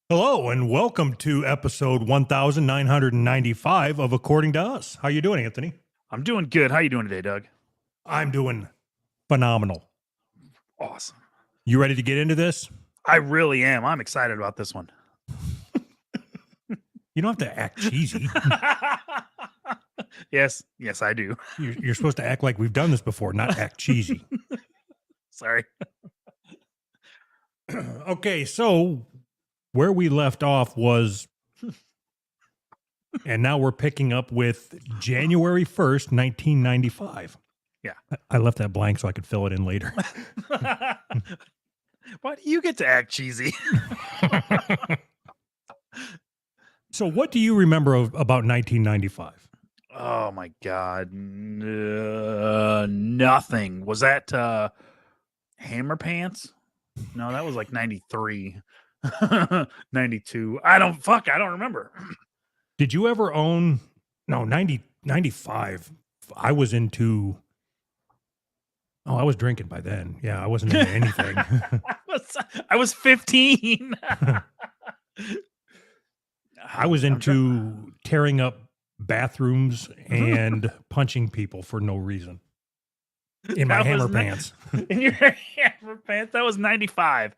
Hello and welcome to episode 1995 of According to Us. How you doing, Anthony? I'm doing good. How you doing today, Doug? I'm doing phenomenal. Awesome. You ready to get into this? I really am. I'm excited about this one. You don't have to act cheesy. Yes, I do. You're supposed to act like we've done this before, not act cheesy. Sorry. Okay, so where we left off was, and now we're picking up with January 1st, 1995. Yeah. I left that blank so I could fill it in later. Why do you get to act cheesy? So what do you remember about 1995? Oh my God. Nothing. Was that Hammer Pants? No, that was like 93. 92. I don't remember. Did you ever own, 95? I was into, I was drinking by then. Yeah, I wasn't into anything. I was 15. I was into tearing up bathrooms and punching people for no reason. In my hammer pants. In your hammer pants? That was 95.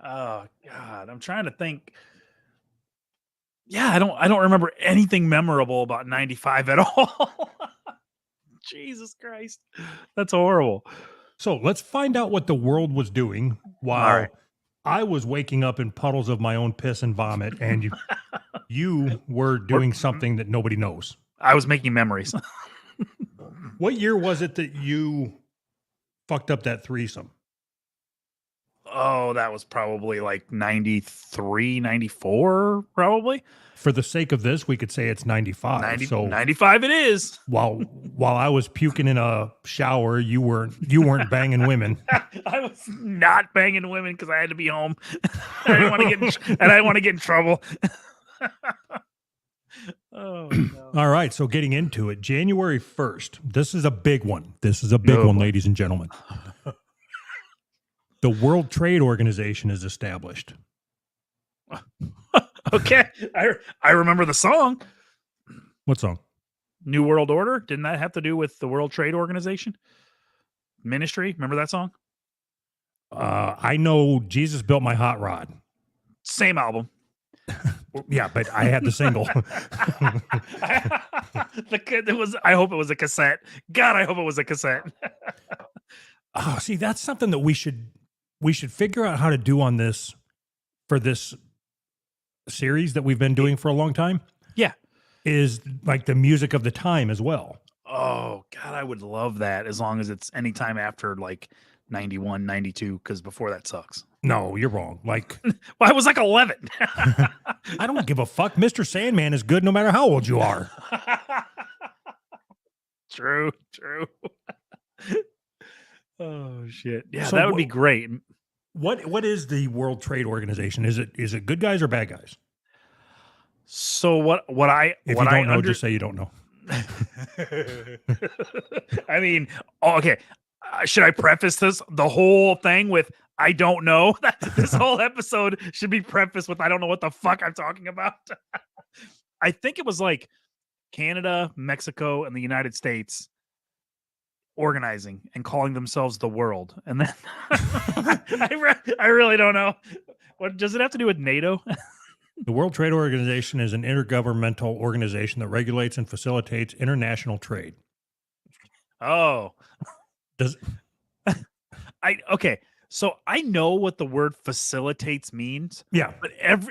Oh God, I'm trying to think. Yeah, I don't remember anything memorable about 95 at all. Jesus Christ. That's horrible. So let's find out what the world was doing while I was waking up in puddles of my own piss and vomit, and you were doing something that nobody knows. I was making memories. What year was it that you fucked up that threesome? Oh, that was probably like 93, 94, probably. For the sake of this, we could say it's 95. So 95 it is. While I was puking in a shower, you weren't banging women. I was not banging women because I had to be home. I didn't want to get in trouble. Oh, no. All right, so getting into it, January 1st. This is a big one. One, ladies and gentlemen. The World Trade Organization is established. Okay, I remember the song. What song? New World Order. Didn't that have to do with the World Trade Organization? Ministry. Remember that song? I know Jesus Built My Hot Rod. Same album. Yeah, but I had the single. I hope it was a cassette. God, I hope it was a cassette. Oh, see, that's something that we should figure out how to do on this for this series that we've been doing for a long time. Yeah. Is like the music of the time as well. Oh, God, I would love that as long as it's anytime after like 91, 92, because before that sucks. No, you're wrong. Like, well, I was like 11. I don't give a fuck. Mr. Sandman is good no matter how old you are. True. Oh, shit. Yeah, so that would be great. What is the World Trade Organization? Is it good guys or bad guys? So if you don't know, just say you don't know. I mean, okay. Should I preface the whole thing with I don't know? This whole episode should be prefaced with I don't know what the fuck I'm talking about. I think it was like Canada, Mexico, and the United States organizing and calling themselves the world. And then I really don't know. What does it have to do with NATO? The World Trade Organization is an intergovernmental organization that regulates and facilitates international trade. Oh. Okay. So I know what the word facilitates means. Yeah. But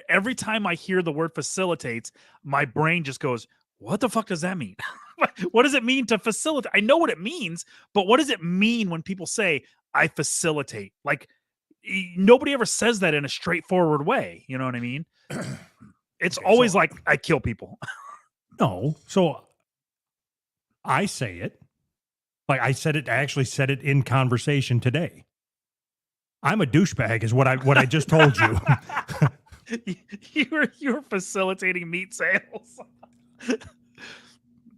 every time I hear the word facilitates, my brain just goes, what the fuck does that mean? What does it mean to facilitate? I know what it means, but what does it mean when people say I facilitate? Like nobody ever says that in a straightforward way. You know what I mean? It's okay, always like I kill people. No. So I say it. Like I actually said it in conversation today. I'm a douchebag is what I just told you. You were facilitating meat sales.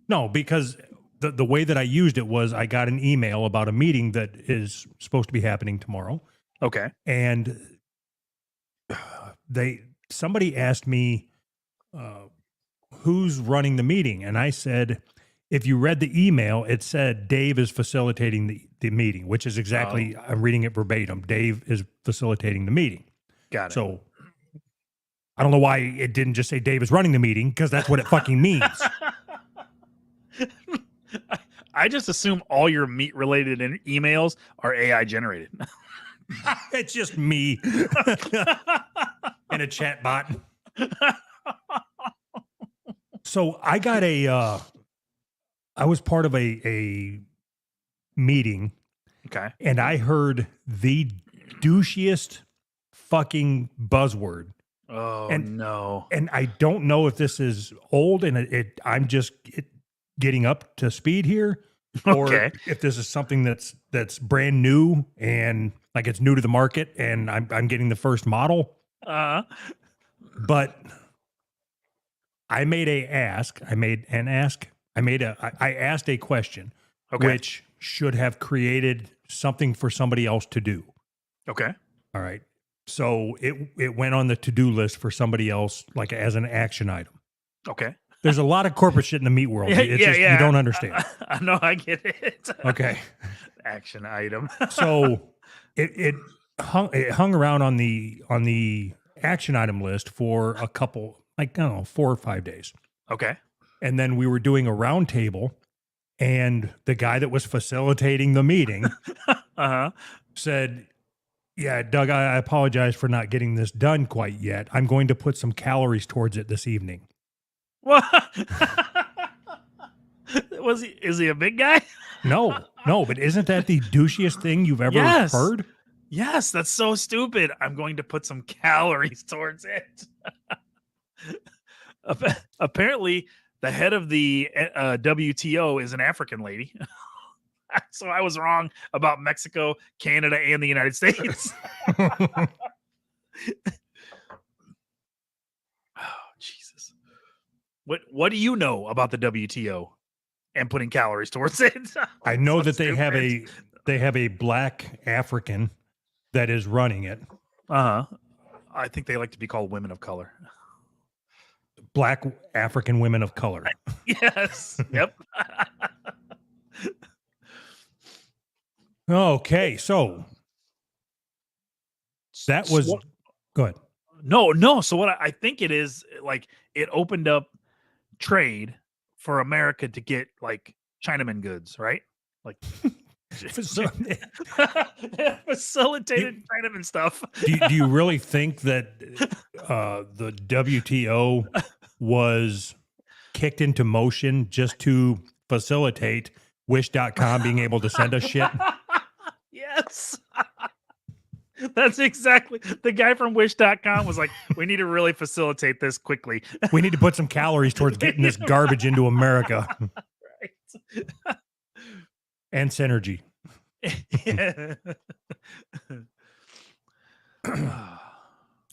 No, because the way that I used it was I got an email about a meeting that is supposed to be happening tomorrow. Okay. And somebody asked me who's running the meeting, and I said, if you read the email, it said Dave is facilitating the meeting, which is exactly, I'm reading it verbatim. Dave is facilitating the meeting. Got it. So I don't know why it didn't just say Dave is running the meeting, because that's what it fucking means. I just assume all your meat related emails are AI generated. It's just me and a chat bot. So I got I was part of a meeting, Okay. and I heard the douchiest fucking buzzword. Oh, And- no. And I don't know if this is old and I'm just getting up to speed here, or Okay. if this is something that's brand new and like it's new to the market and I'm getting the first model. But I made I asked a question, Okay. which should have created something for somebody else to do. Okay. All right. So it went on the to-do list for somebody else, like as an action item. Okay. There's a lot of corporate shit in the meat world. It's just, you don't understand. I know. I get it. Okay. Action item. So it hung around on the action item list for a couple, like, I don't know, 4 or 5 days. Okay. And then we were doing a round table, and the guy that was facilitating the meeting said, yeah, Doug, I apologize for not getting this done quite yet. I'm going to put some calories towards it this evening. What? Is he a big guy? No, but isn't that the douchiest thing you've ever Yes. heard? Yes, that's so stupid. I'm going to put some calories towards it. Apparently, the head of the WTO is an African lady. So I was wrong about Mexico, Canada, and the United States. Oh, Jesus. What do you know about the WTO and putting calories towards it? I know So that they have a black African that is running it. I think they like to be called women of color. Black African women of color. Yes. Yep. Okay, so that was good. No. So what I think it is, like, it opened up trade for America to get like Chinaman goods, right? Like facilitated Chinaman stuff. Do you really think that the WTO was kicked into motion just to facilitate Wish.com being able to send us shit? Yes. That's exactly, the guy from Wish.com was like, we need to really facilitate this quickly. We need to put some calories towards getting this garbage into America. Right. And synergy.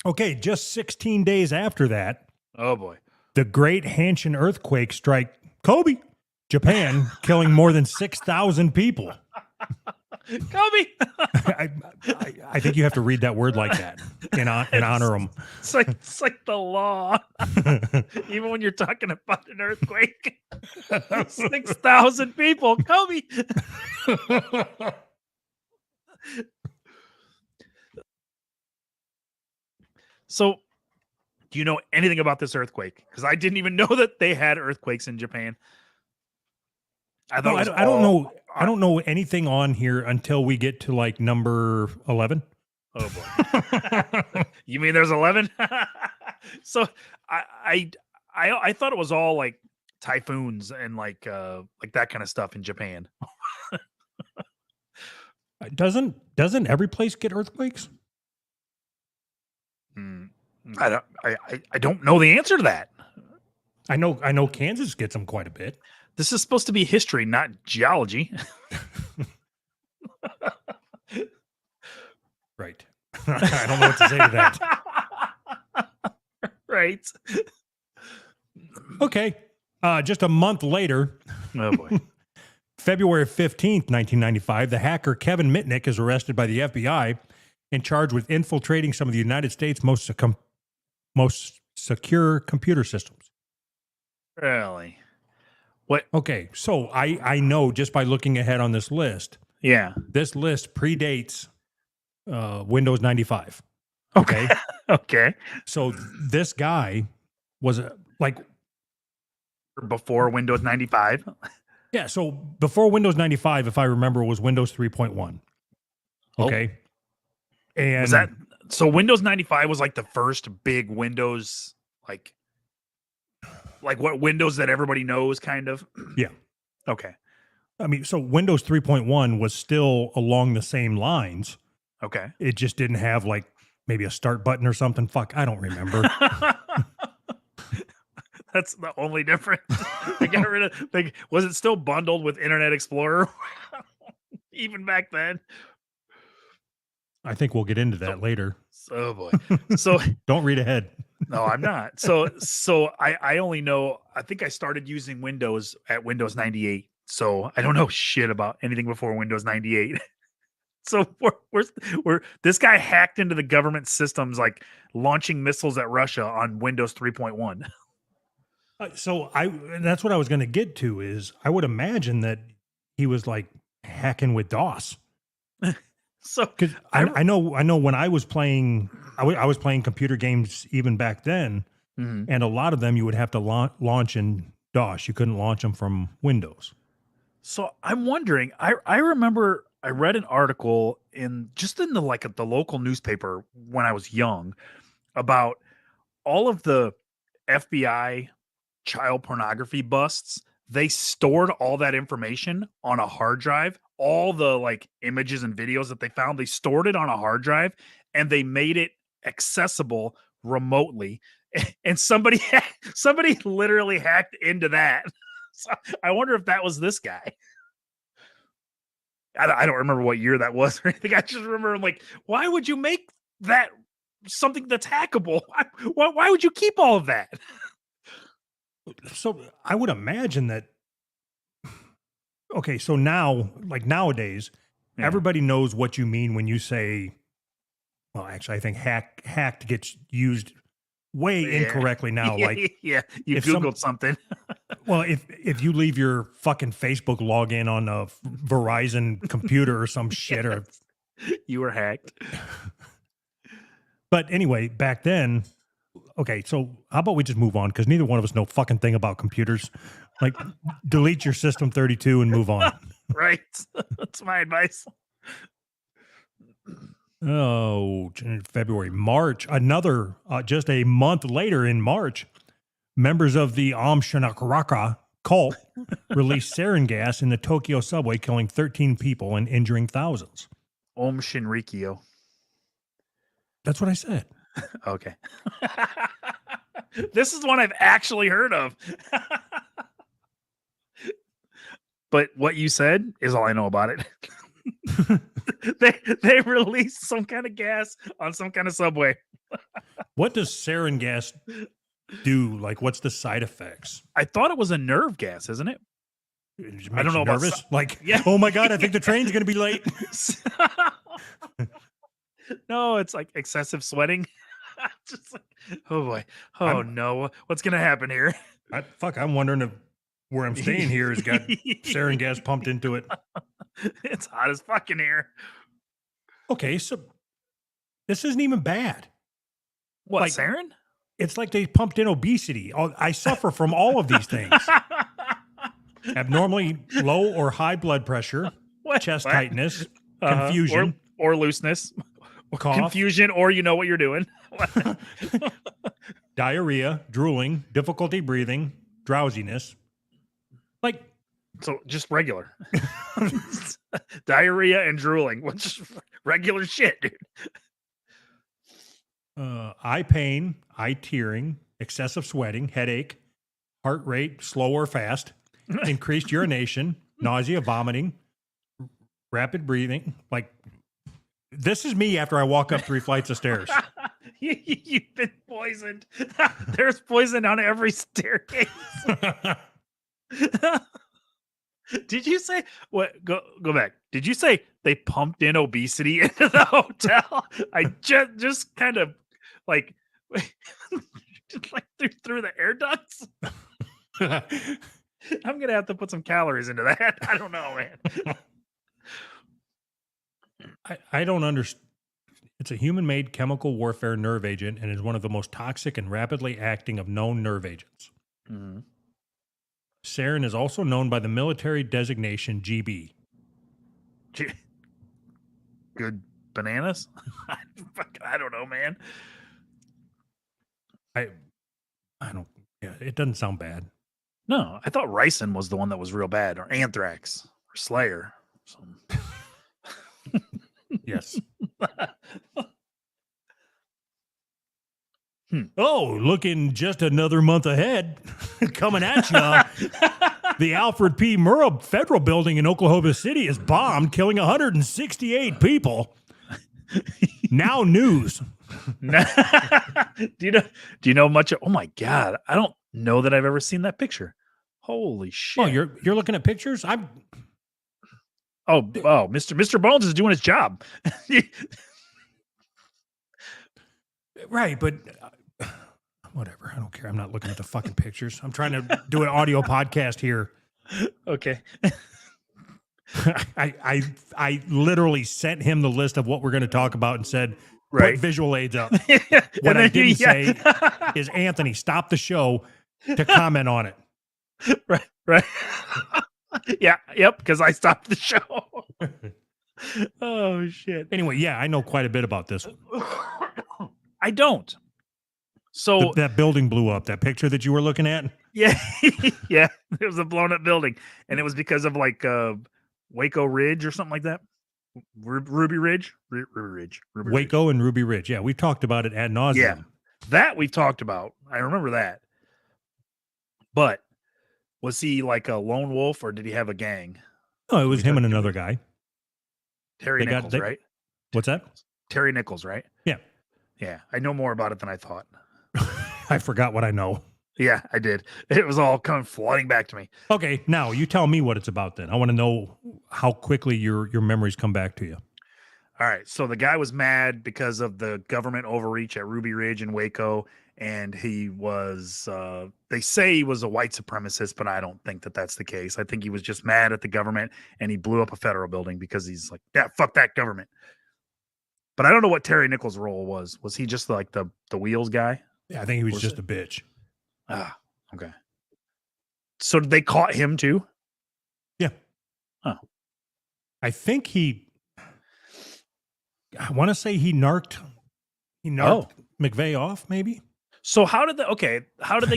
Okay, just 16 days after that, Oh boy. the Great Hanshin earthquake strike Kobe, Japan, killing more than 6,000 people. Kobe. I think you have to read that word like that and honor them. It's like the law. Even when you're talking about an earthquake. 6,000 people. Kobe. So, do you know anything about this earthquake? Because I didn't even know that they had earthquakes in Japan. I don't know. I don't know anything on here until we get to like number 11. Oh boy. You mean there's 11? So I thought it was all like typhoons and like that kind of stuff in Japan. Doesn't every place get earthquakes? I don't know the answer to that. I know Kansas gets them quite a bit. This is supposed to be history, not geology. Right. I don't know what to say to that. Right. Okay. Just a month later, Oh boy. February 15th, 1995, the hacker Kevin Mitnick is arrested by the FBI and charged with infiltrating some of the United States' most most secure computer systems. Really? What? Okay, so I know just by looking ahead on this list, Yeah. this list predates Windows 95. Okay. Okay. So this guy was like, Before Windows 95. yeah, so before Windows 95, if I remember, was Windows 3.1. Okay. And Was that so? Windows 95 was like the first big Windows, like what Windows that everybody knows, kind of. Yeah. Okay. I mean, so Windows 3.1 was still along the same lines. Okay. It just didn't have like maybe a start button or something. Fuck, I don't remember. That's the only difference. They got rid of. Was it still bundled with Internet Explorer? Even back then. I think we'll get into that later. Oh boy. So Don't read ahead. no, I'm not. So I only know. I think I started using Windows at Windows 98. So I don't know shit about anything before Windows 98. So we're this guy hacked into the government systems, like launching missiles at Russia on Windows 3.1. So that's what I was going to get to is I would imagine that he was like hacking with DOS. So Because I know when I was playing, I was playing computer games even back then, and a lot of them you would have to launch in DOS. You couldn't launch them from Windows. So I'm wondering. I remember I read an article in the local newspaper when I was young about all of the FBI child pornography busts. They stored all that information on a hard drive. All the like images and videos that they found, they stored it on a hard drive and they made it accessible remotely. And somebody literally hacked into that. So I wonder if that was this guy. I don't remember what year that was or anything. I just remember I'm like, why would you make that something that's hackable? Why would you keep all of that? So I would imagine that. Okay, so now, like nowadays, Yeah. everybody knows what you mean when you say. Well, actually, I think hacked gets used way Yeah. incorrectly now. Like, yeah, you if Googled something. well, if you leave your fucking Facebook login on a Verizon computer or some shit, or You were hacked. but anyway, back then. Okay, so how about we just move on because neither one of us know fucking thing about computers. Like, delete your System 32 and move on. Right. That's my advice. Oh, February, March. Another, just a month later in March, members of the Shinraku cult released sarin gas in the Tokyo subway, killing 13 people and injuring thousands. Om Shinrikyo. That's what I said. Okay. This is one I've actually heard of. But what you said is all I know about it. They released some kind of gas on some kind of subway. What does sarin gas do? Like, what's the side effects? I thought it was a nerve gas, isn't it? It just I makes don't know you about nervous. Like, Yeah. oh my God, I think the train's going to be late. No, it's like excessive sweating. Just like, oh boy. Oh no. What's gonna happen here? I'm wondering if where I'm staying here has got sarin gas pumped into it. It's hot as fuck in here. Okay, so this isn't even bad. What, Like- sarin? It's like they pumped in obesity. I suffer from all of these things. Abnormally low or high blood pressure, What? chest What? tightness, Uh-huh. confusion, or looseness, cough, confusion, or you know what you're doing. diarrhea, drooling, difficulty breathing, drowsiness. Like, So just regular diarrhea and drooling, which is regular shit, dude. eye pain, eye tearing, excessive sweating, headache, heart rate slow or fast, increased urination, nausea, vomiting, rapid breathing. Like, this is me after I walk up 3 flights of stairs. You've been poisoned. There's poison on every staircase. Did you say what? Go back. Did you say they pumped in obesity into the hotel? I just kind of like Just like through the air ducts. I'm gonna have to put some calories into that. I don't know, man. I don't understand. It's a human-made chemical warfare nerve agent and is one of the most toxic and rapidly acting of known nerve agents. Mm-hmm. Sarin is also known by the military designation GB. Good bananas? I don't know, man. I don't. Yeah, it doesn't sound bad. No, I thought ricin was the one that was real bad, or anthrax, or Slayer. Yes. Oh, looking just another month ahead. Coming at you. The Alfred P. Murrah Federal Building in Oklahoma City is bombed, killing 168 people. Now news. Do you know much? Oh my God. I don't know that I've ever seen that picture. Holy shit. Oh, you're looking at pictures? Oh, Mr. Bones is doing his job. Right, but whatever. I don't care. I'm not looking at the fucking pictures. I'm trying to do an audio podcast here. Okay. I literally sent him the list of what we're going to talk about and said, right, put visual aids up. What I didn't say is, Anthony, stop the show to comment on it. Right. Yeah, yep, because I stopped the show. Oh, shit. Anyway, yeah, I know quite a bit about this one. I don't. So that building blew up. That picture that you were looking at? Yeah. Yeah. It was a blown up building. And it was because of like Waco Ridge or something like that. Ruby Ridge? Ruby Ridge. Waco and Ruby Ridge. Yeah, we've talked about it ad nauseum. Yeah. That we've talked about. I remember that. But was he like a lone wolf or did he have a gang? No, it was him and another guy. Terry Nichols, right? What's that? Terry Nichols, right? Yeah. Yeah. I know more about it than I thought. I forgot what I know. Yeah, I did. It was all coming flooding back to me. Okay, now you tell me what it's about then. I want to know how quickly your memories come back to you. All right. So the guy was mad because of the government overreach at Ruby Ridge and Waco. And he was, they say he was a white supremacist, but I don't think that that's the case. I think he was just mad at the government and he blew up a federal building because he's like, yeah, fuck that government. But I don't know what Terry Nichols' role was. Was he just like the wheels guy? Yeah, I think he was just a bitch. Ah, okay. So did they caught him too? Yeah. Oh. I think I want to say he narked McVeigh off, maybe. So how did they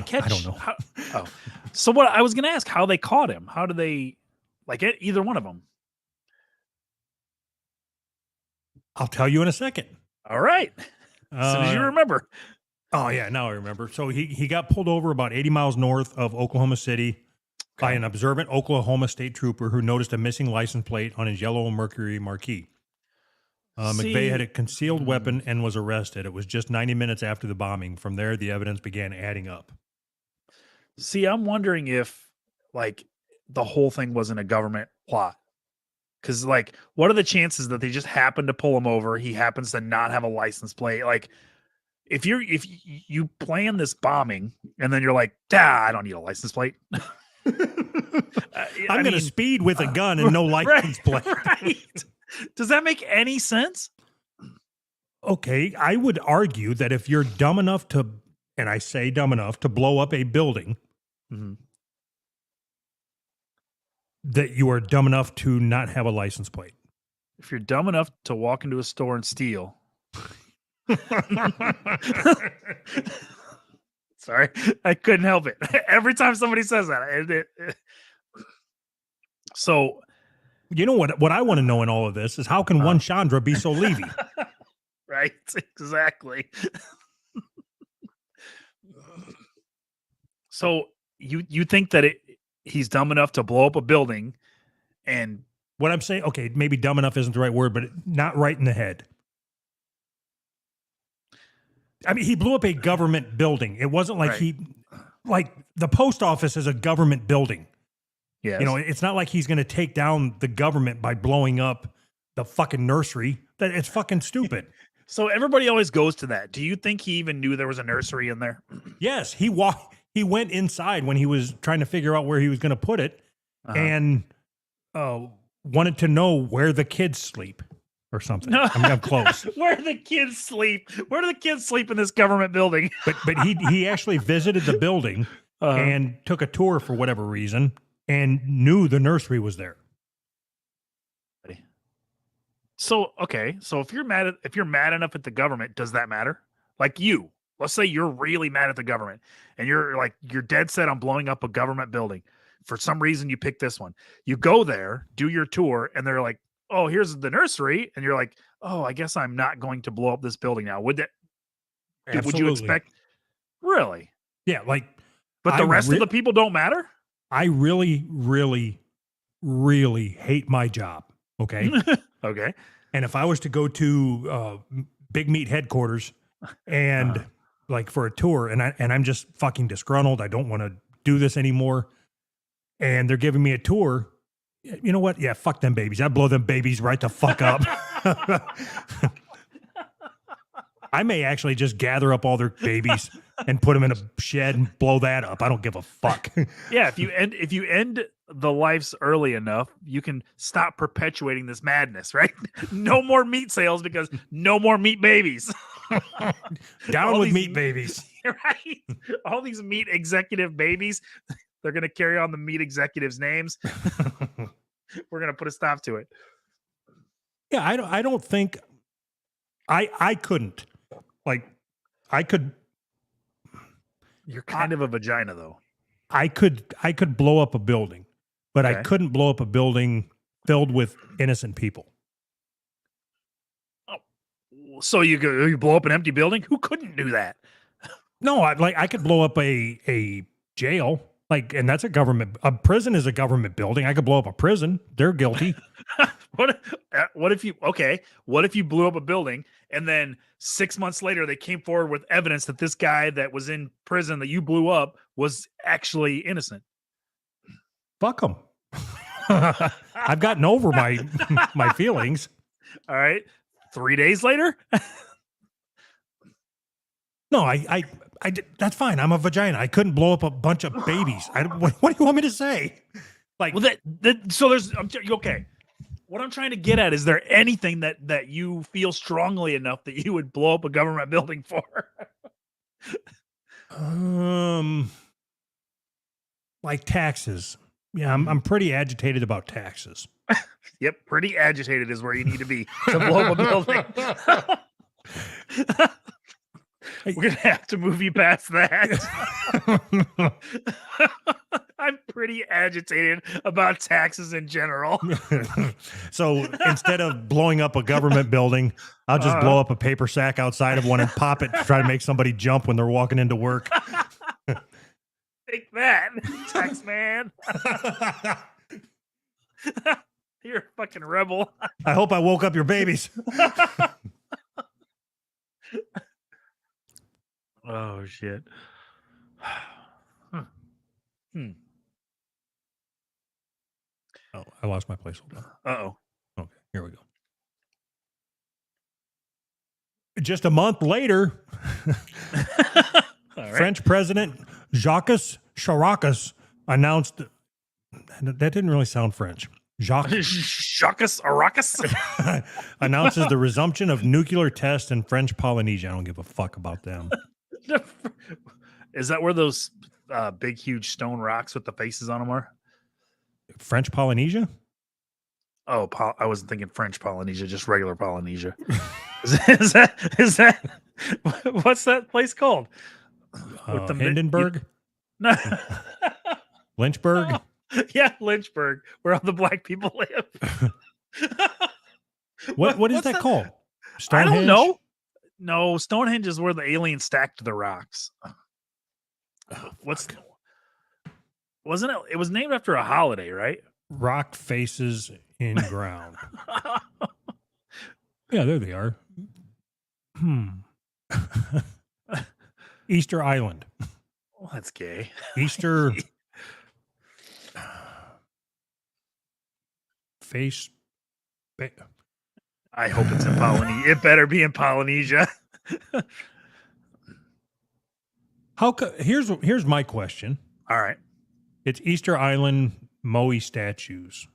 catch? I don't know. So what I was going to ask, how they caught him? How did they, like either one of them? I'll tell you in a second. All right. As soon as you remember. Oh yeah, now I remember. So he got pulled over about 80 miles north of Oklahoma City by an observant Oklahoma state trooper who noticed a missing license plate on his yellow Mercury Marquis. McVeigh had a concealed weapon and was arrested. It was just 90 minutes after the bombing. From there, the evidence began adding up. See, I'm wondering if like the whole thing wasn't a government plot. Because like, what are the chances that they just happen to pull him over? He happens to not have a license plate. Like, if you plan this bombing and then you're like, I don't need a license plate. I'm going to speed with a gun and no license plate. Right. Does that make any sense? Okay, I would argue that if you're dumb enough to, and I say dumb enough to blow up a building, that you are dumb enough to not have a license plate. If you're dumb enough to walk into a store and steal. Sorry, I couldn't help it. Every time somebody says that. So, you know what I want to know in all of this is how can one Chandra be so Levy? Right, exactly. So you think that he's dumb enough to blow up a building, and what I'm saying, okay, maybe dumb enough isn't the right word, but not right in the head. I mean, he blew up a government building. It wasn't like like the post office is a government building. Yes. You know, it's not like he's going to take down the government by blowing up the fucking nursery. It's fucking stupid. So everybody always goes to that. Do you think he even knew there was a nursery in there? Yes, he went inside when he was trying to figure out where he was going to put it, and wanted to know where the kids sleep or something. No. I'm close. Where do the kids sleep? Where do the kids sleep in this government building? But he actually visited the building and took a tour for whatever reason and knew the nursery was there. So okay, so if you're mad enough at the government, does that matter? Like you, let's say you're really mad at the government and you're dead set on blowing up a government building. For some reason, you pick this one. You go there, do your tour, and they're like, "Oh, here's the nursery," and you're like, "Oh, I guess I'm not going to blow up this building now." Would you expect? Really? Yeah, like. But the rest of the people don't matter? I really, really, really hate my job. Okay. Okay. And if I was to go to Big Meat headquarters and like for a tour, and I'm just fucking disgruntled, I don't want to do this anymore, and they're giving me a tour, you know what? Yeah, fuck them babies. I blow them babies right the fuck up. I may actually just gather up all their babies and put them in a shed and blow that up. I don't give a fuck. Yeah, if you end the lives early enough, you can stop perpetuating this madness, right? No more meat sales because no more meat babies. Down with meat babies. Right? All these meat executive babies, they're going to carry on the meat executives' names. We're going to put a stop to it. Yeah, I don't think I couldn't. Like, I could. You're kind of a vagina, though. I could blow up a building, but I couldn't blow up a building filled with innocent people. Oh, so you blow up an empty building? Who couldn't do that? No, I could blow up a jail, and that's a prison is a government building. I could blow up a prison. They're guilty. What if you blew up a building and then 6 months later they came forward with evidence that this guy that was in prison that you blew up was actually innocent? Fuck them. I've gotten over my feelings. All right. 3 days later? No, I that's fine. I'm a vagina. I couldn't blow up a bunch of babies. What do you want me to say? Like, well, so there's okay. What I'm trying to get at, is there anything that you feel strongly enough that you would blow up a government building for? Like taxes. Yeah, I'm pretty agitated about taxes. Yep, pretty agitated is where you need to be to blow up a building. We're gonna have to move you past that. I'm pretty agitated about taxes in general. So instead of blowing up a government building, I'll just blow up a paper sack outside of one and pop it to try to make somebody jump when they're walking into work. Take that, tax man. You're a fucking rebel. I hope I woke up your babies. Oh, shit. Oh, I lost my place. Hold on. Uh-oh. Okay, here we go. Just a month later, French President Jacques Chirac announced, that didn't really sound French. Jacques Arrakis announces the resumption of nuclear tests in French Polynesia. I don't give a fuck about them. Is that where those big, huge stone rocks with the faces on them are? French Polynesia? Oh, I wasn't thinking French Polynesia, just regular Polynesia. Is that what's that place called? With the Hindenburg? No. Lynchburg? No. Yeah, Lynchburg, where all the black people live. What is that called? Stonehenge? I don't know. No, Stonehenge is where the aliens stacked the rocks. Wasn't it? It was named after a holiday, right? Rock faces in ground. Yeah, there they are. Easter Island. Well, that's gay. Easter face. I hope it's in Polynesia. It better be in Polynesia. Here's my question. All right. It's Easter Island Moai statues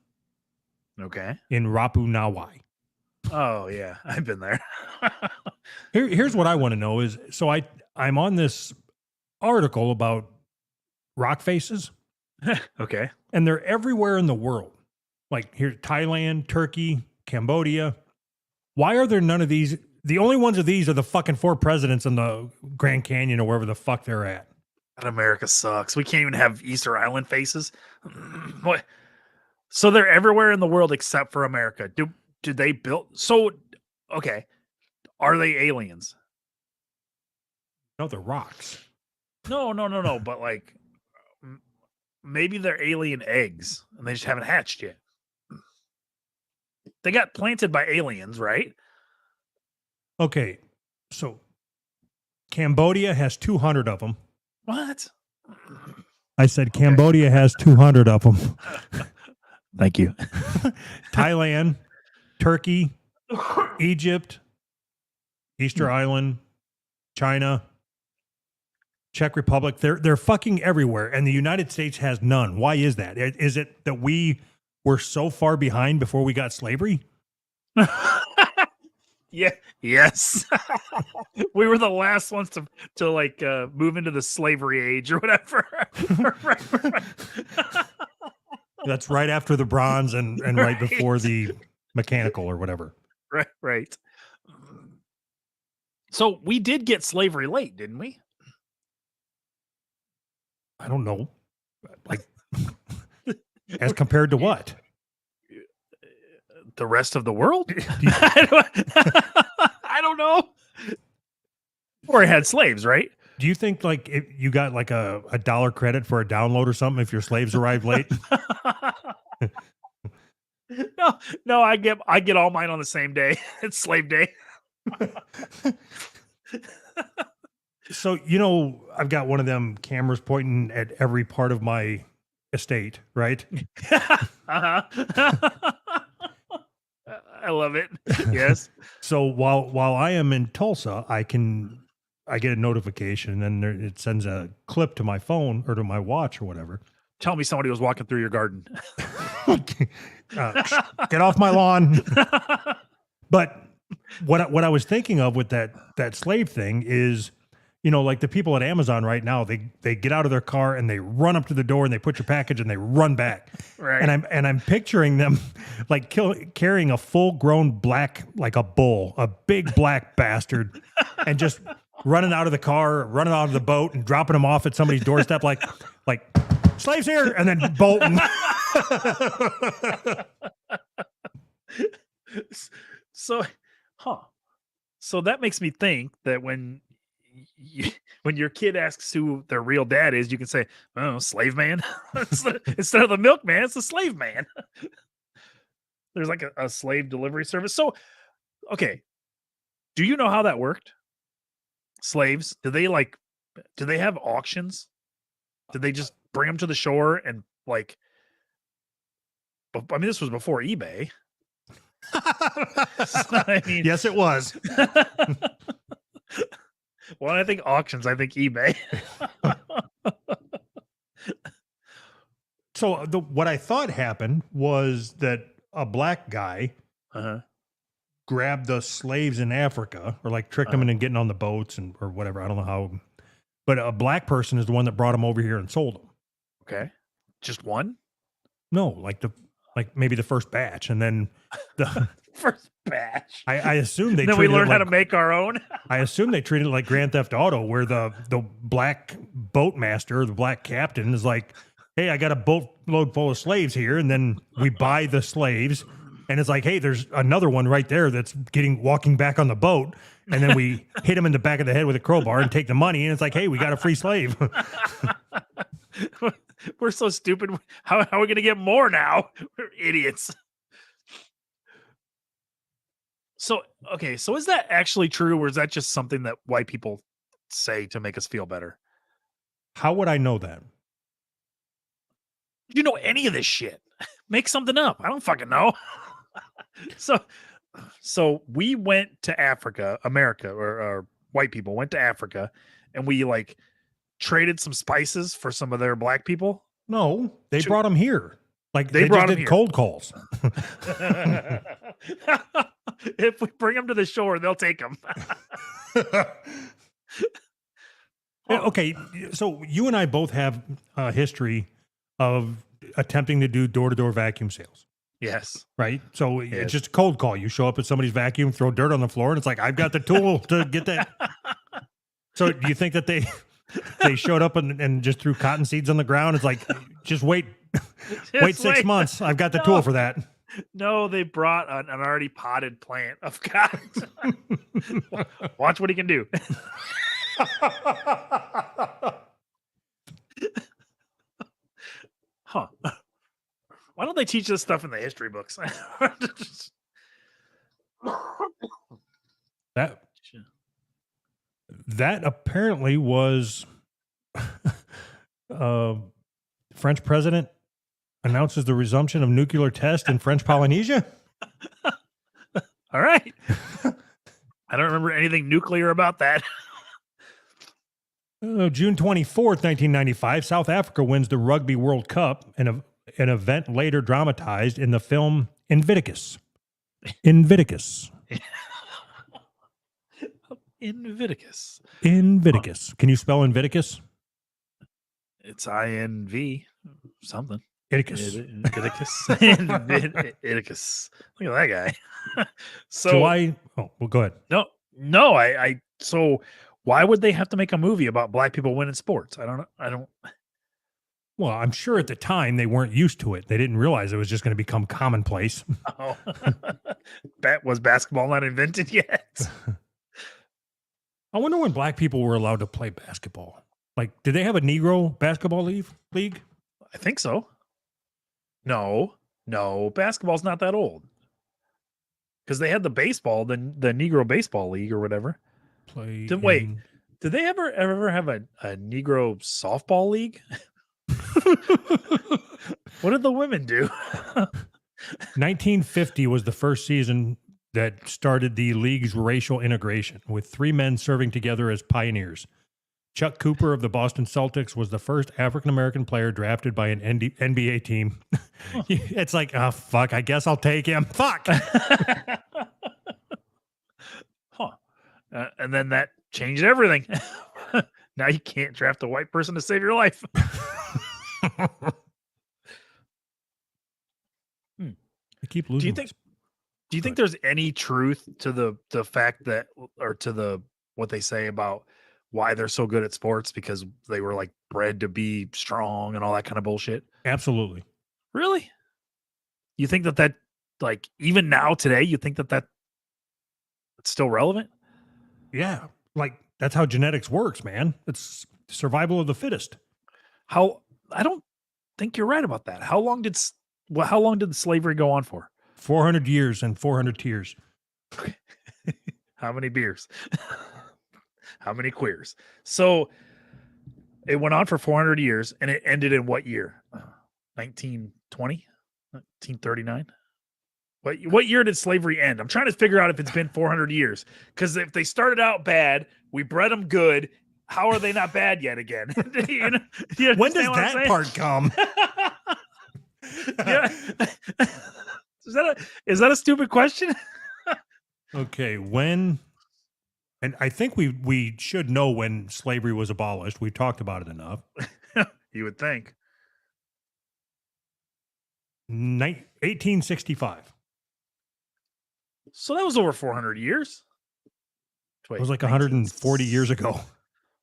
Okay. in Rapu Nawai. Oh yeah, I've been there. Here's what I want to know is, so I'm on this article about rock faces, Okay. and they're everywhere in the world. Like here, Thailand, Turkey, Cambodia. Why are there none of these? The only ones of these are the fucking 4 presidents in the Grand Canyon or wherever the fuck they're at. God, America sucks. We can't even have Easter Island faces. What? So they're everywhere in the world except for America. Do they build? So okay, are they aliens? No, they're rocks. No. But like, maybe they're alien eggs and they just haven't hatched yet. They got planted by aliens, right? Okay, so Cambodia has 200 of them. What? I said Cambodia has 200 of them. Thank you. Thailand, Turkey, Egypt, Easter Island, China, Czech Republic. They're fucking everywhere, and the United States has none. Why is that? Is it that we were so far behind before we got slavery? Yeah. Yes. We were the last ones to like move into the slavery age or whatever. That's right after the bronze and right before the mechanical or whatever. Right. So we did get slavery late, didn't we? I don't know. Like, as compared to what? The rest of the world? I don't know. Or it had slaves, right? Do you think like if you got like a $1 credit for a download or something if your slaves arrived late? No, I get all mine on the same day. It's slave day. So, I've got one of them cameras pointing at every part of my estate, right? Uh-huh. I love it. Yes. So while I am in Tulsa, I get a notification and then it sends a clip to my phone or to my watch or whatever. Tell me somebody was walking through your garden. Get off my lawn. But what I was thinking of with that slave thing is, like the people at Amazon right now, they get out of their car and they run up to the door and they put your package and they run back. Right. And I'm picturing them like carrying a full grown black, like a bull, a big black bastard, and just running out of the car, running out of the boat and dropping them off at somebody's doorstep like slaves here, and then bolting. So that makes me think that when your kid asks who their real dad is, you can say, "Oh, slave man," instead of the milkman. It's the slave man. There's like a slave delivery service. So, okay, do you know how that worked? Slaves? Do they have auctions? Did they just bring them to the shore and like? I mean, this was before eBay. So, I mean, Yes, it was. When I think auctions, I think eBay. So what I thought happened was that a black guy grabbed the slaves in Africa, or like tricked them into getting on the boats or whatever. I don't know how, but a black person is the one that brought them over here and sold them. Okay, just one? No, like maybe the first batch, and then the First batch. I assume they. Then we learned how to like, make our own. I assume they treated it like Grand Theft Auto, where the black boat master, the black captain, is like, "Hey, I got a boatload full of slaves here," and then we buy the slaves, and it's like, "Hey, there's another one right there that's walking back on the boat," and then we hit him in the back of the head with a crowbar and take the money, and it's like, "Hey, we got a free slave." We're so stupid. How are we going to get more now? We're idiots. So, okay, so is that actually true, or is that just something that white people say to make us feel better? How would I know that? You know any of this shit? Make something up. I don't fucking know. So, So we went to Africa, America, or white people went to Africa, and we like traded some spices for some of their black people. No, they Should- brought them here. Like They they brought just 'em did here. cold calls. If we bring them to the shore, they'll take them. Yeah, okay, so you and I both have a history of attempting to do door-to-door vacuum sales, Yes. right? So Yes. it's just a cold call. You show up at somebody's vacuum, throw dirt on the floor, and it's like, I've got the tool to get that. So do you think that they showed up and just threw cotton seeds on the ground? It's like, just wait, wait Just 6 months. I've got the No. tool for that. No, they brought an already potted plant of cotton. Watch what he can do. Huh. Why don't they teach this stuff in the history books? That apparently was French president announces the resumption of nuclear test in French Polynesia. All right. I don't remember anything nuclear about that. June 24th, 1995, South Africa wins the Rugby World Cup, an event later dramatized in the film Invictus. Invictus. Invictus. Invictus. Can you spell Invictus? It's INV something. Iticus. Invictus. Invictus. Look at that guy. So July. Oh, well, go ahead. no, I so why would they have to make a movie about black people winning sports? I don't Well, I'm sure at the time they weren't used to it. They didn't realize it was just going to become commonplace. know. Was basketball not invented yet? I wonder when black people were allowed to play basketball. Like, did they have a Negro basketball league? I think so. No, basketball's not that old. Because they had the baseball, the Negro Baseball League or whatever. Wait, did they ever have a Negro softball league? What did the women do? 1950 was the first season that started the league's racial integration, with 3 men serving together as pioneers. Chuck Cooper of the Boston Celtics was the first African-American player drafted by an NBA team. It's like, oh, fuck, I guess I'll take him. Fuck. Huh. And then that changed everything. Now you can't draft a white person to save your life. I keep losing. Do you think there's any truth to the fact that, or to the what they say about why they're so good at sports, because they were like bred to be strong and all that kind of bullshit? Absolutely. Really? You think that like even now today, you think that it's still relevant? Yeah. Like, that's how genetics works, man. It's survival of the fittest. I don't think you're right about that. How long did slavery go on for? 400 years and 400 tears. How many beers? How many queers? So it went on for 400 years, and it ended in what year? 1920? 1939? What year did slavery end? I'm trying to figure out if it's been 400 years. Because if they started out bad, we bred them good. How are they not bad yet again? You When does understand what I'm that saying? part come? Yeah. Is that a stupid question? Okay, when, and I think we should know when slavery was abolished. We've talked about it enough. You would think. 1865. So that was over 400 years. Wait, It was like 140 years ago.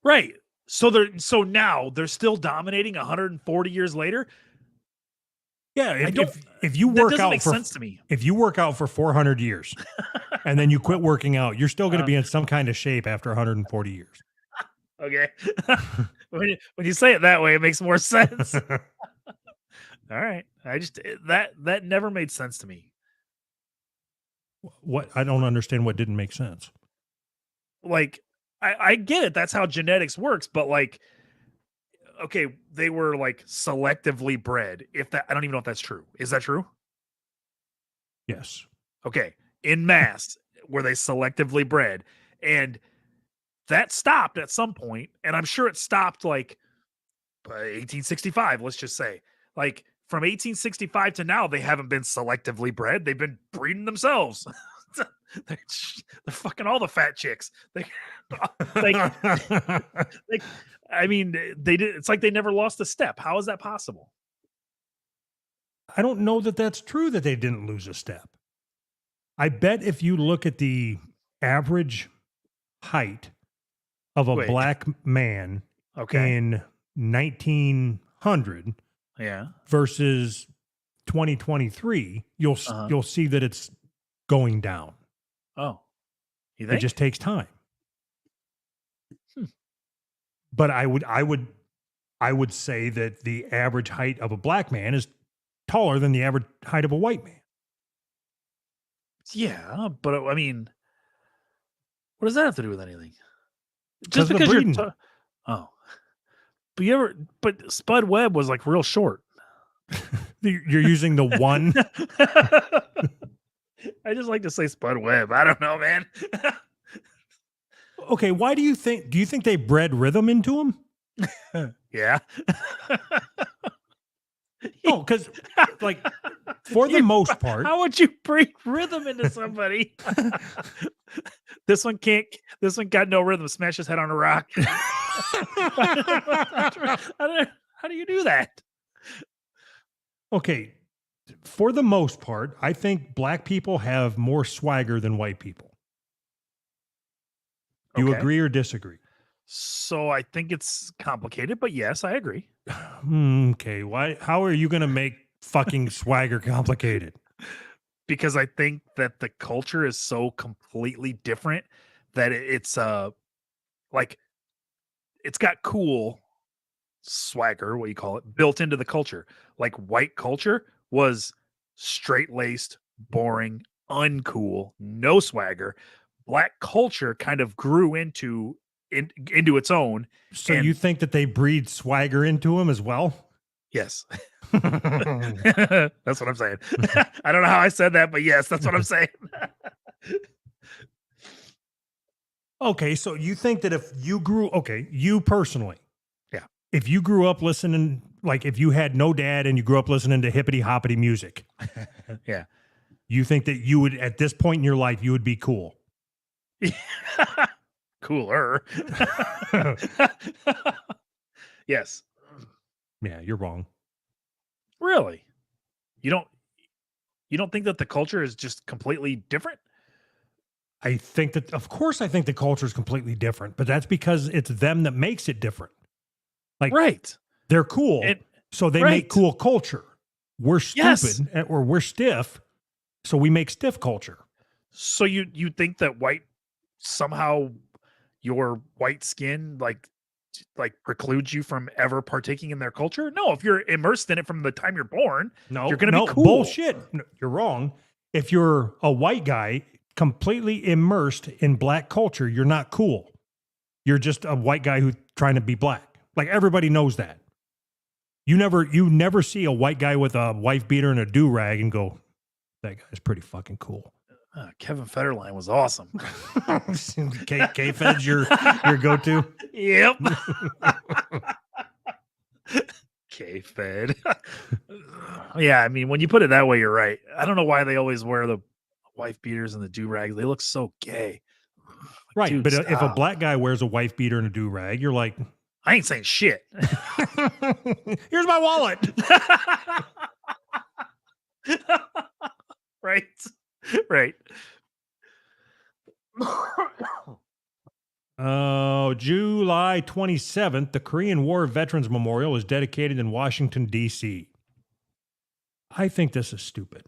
Right. So now they're still dominating 140 years later. Yeah, That if you That work doesn't out make for sense to me. if you work out for 400 years and then you quit working out, you're still going to be in some kind of shape after 140 years. Okay. when you say it that way, it makes more sense. All right. That never made sense to me. What? I don't understand what didn't make sense. Like, I get it. That's how genetics works, but like, okay, they were like selectively bred. I don't even know if that's true. Is that true? Yes. Okay. in mass were they selectively bred, and that stopped at some point, and I'm sure it stopped like by 1865. Let's just say, like from 1865 to now, they haven't been selectively bred. They've been breeding themselves. they're fucking all the fat chicks. Like, I mean, they did. It's like they never lost a step. How is that possible? I don't know that that's true that they didn't lose a step. I bet if you look at the average height of a black man in 1900 versus 2023, you'll see that it's going down. Oh, you think? It just takes time. But I would say that the average height of a black man is taller than the average height of a white man. Yeah, but I mean, what does that have to do with anything? Just because you're but Spud Webb was like real short. You're using the one. I just like to say Spud Webb. I don't know, man. Okay, why do you think they bred rhythm into him? Yeah. No, because like for the most part, how would you breed rhythm into somebody? This one got no rhythm. Smash his head on a rock. How do you do that? Okay, for the most part, I think black people have more swagger than white people. You agree or disagree? So I think it's complicated, but yes, I agree. Okay, why? How are you going to make fucking swagger complicated? Because I think that the culture is so completely different that it's like it's got cool swagger, what you call it, built into the culture. Like white culture was straight-laced, boring, uncool, no swagger. Black culture kind of grew into its own. So you think that they breed swagger into him as well? Yes. That's what I'm saying. I don't know how I said that, but yes, that's what I'm saying. Okay, so you think that if you you personally, if you grew up listening, like if you had no dad and you grew up listening to hippity hoppity music, you think that you would, at this point in your life, you would be cool? Cooler. Yes. Yeah, you're wrong. Really? You don't think that the culture is just completely different? I think that, of course, I think the culture is completely different, but that's because it's them that makes it different. Like, they're cool, so they make cool culture. We're stupid or we're stiff, so we make stiff culture. So you think that somehow your white skin like precludes you from ever partaking in their culture? No, if you're immersed in it from the time you're born, you're going to be cool. Bullshit. No, you're wrong. If you're a white guy completely immersed in black culture, you're not cool. You're just a white guy who's trying to be black. Like everybody knows that. You never see a white guy with a wife beater and a do-rag and go, that guy's pretty fucking cool. Kevin Federline was awesome. K-Fed's your go-to? Yep. K-Fed. Yeah, I mean, when you put it that way, you're right. I don't know why they always wear the wife beaters and the do-rags. They look so gay. Right, dude, but if a black guy wears a wife beater and a do-rag, you're like, I ain't saying shit. Here's my wallet. Right. July 27th, the Korean War Veterans Memorial is dedicated in Washington, D.C. I think this is stupid.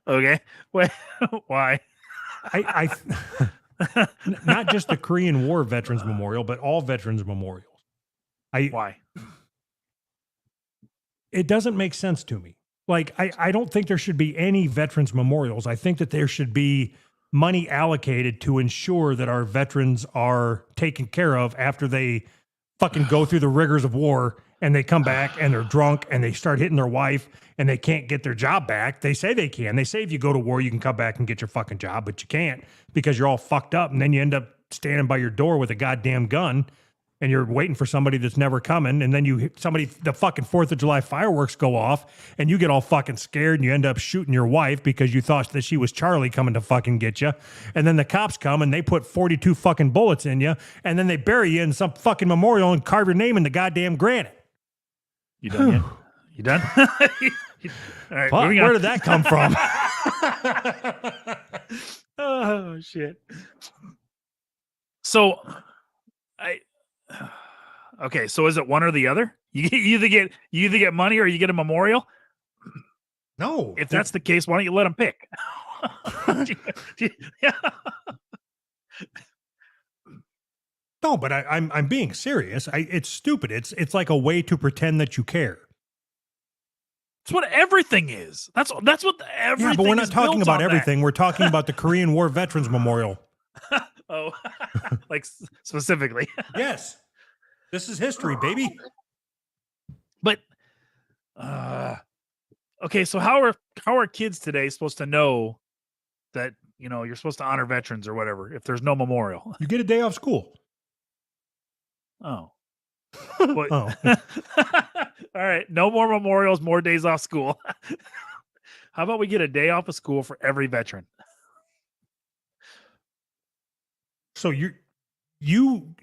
Okay. Wait, why? I not just the Korean War Veterans Memorial, but all veterans memorials. Why? It doesn't make sense to me. Like, I don't think there should be any veterans memorials. I think that there should be money allocated to ensure that our veterans are taken care of after they fucking go through the rigors of war and they come back and they're drunk and they start hitting their wife and they can't get their job back. They say they can. They say if you go to war, you can come back and get your fucking job, but you can't because you're all fucked up. And then you end up standing by your door with a goddamn gun and you're waiting for somebody that's never coming. And then the fucking 4th of July fireworks go off and you get all fucking scared and you end up shooting your wife because you thought that she was Charlie coming to fucking get you. And then the cops come and they put 42 fucking bullets in you. And then they bury you in some fucking memorial and carve your name in the goddamn granite. You done yet? You done? All right, Fuck, where did that come from? Oh shit. So okay, so is it one or the other? You either get money or you get a memorial? No. If that's the case, why don't you let them pick? No, but I'm being serious. It's stupid. It's like a way to pretend that you care. That's what everything is. That's what everything. Yeah, but we're not is talking built about on everything. We're talking about the Korean War Veterans Memorial. Oh, like specifically. Yes. This is history, baby. But okay, so how are kids today supposed to know that, you're supposed to honor veterans or whatever if there's no memorial? You get a day off school. Oh. Oh. All right, no more memorials, more days off school. How about we get a day off of school for every veteran? So you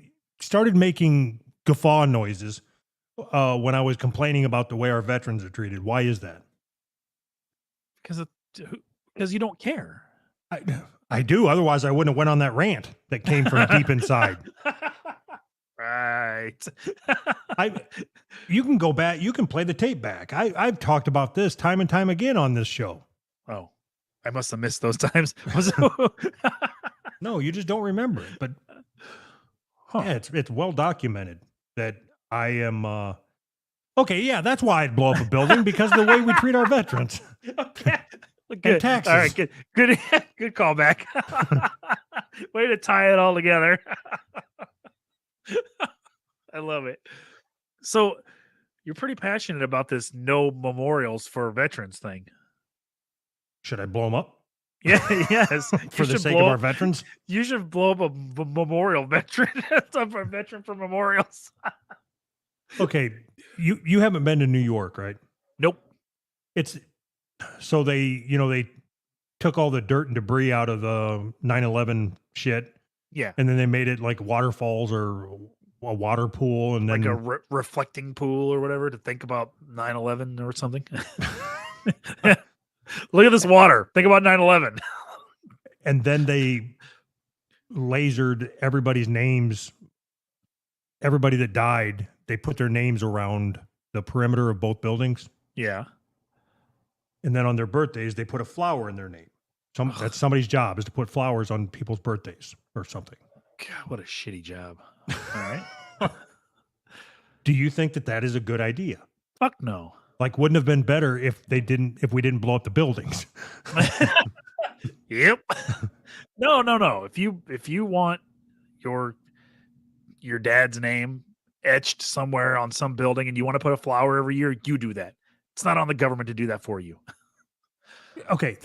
started making guffaw noises when I was complaining about the way our veterans are treated. Why is that? Because you don't care. I do. Otherwise, I wouldn't have went on that rant that came from deep inside. Right. You can go back. You can play the tape back. I've talked about this time and time again on this show. Oh, I must have missed those times. No, you just don't remember it. But yeah, it's well documented that I am. Okay, yeah, that's why I'd blow up a building because of the way we treat our veterans. Okay. Good. And taxes. All right, good callback. Way to tie it all together. I love it. So you're pretty passionate about this no memorials for veterans thing. Should I blow them up? Yeah, yes. For the sake of our veterans? You should blow up a memorial veteran. A veteran for memorials. Okay, you haven't been to New York, right? Nope. So they took all the dirt and debris out of the 9/11 shit. Yeah. And then they made it like waterfalls or a water pool. And then like a reflecting pool or whatever to think about 9/11 or something. Look at this water. Think about 9/11. And then they lasered everybody's names. Everybody that died, they put their names around the perimeter of both buildings. Yeah. And then on their birthdays, they put a flower in their name. That's somebody's job, is to put flowers on people's birthdays or something. God, what a shitty job. All right. Do you think that is a good idea? Fuck no. Like, wouldn't have been better if we didn't blow up the buildings. Yep. No. If you want your dad's name etched somewhere on some building and you want to put a flower every year, you do that. It's not on the government to do that for you. Okay,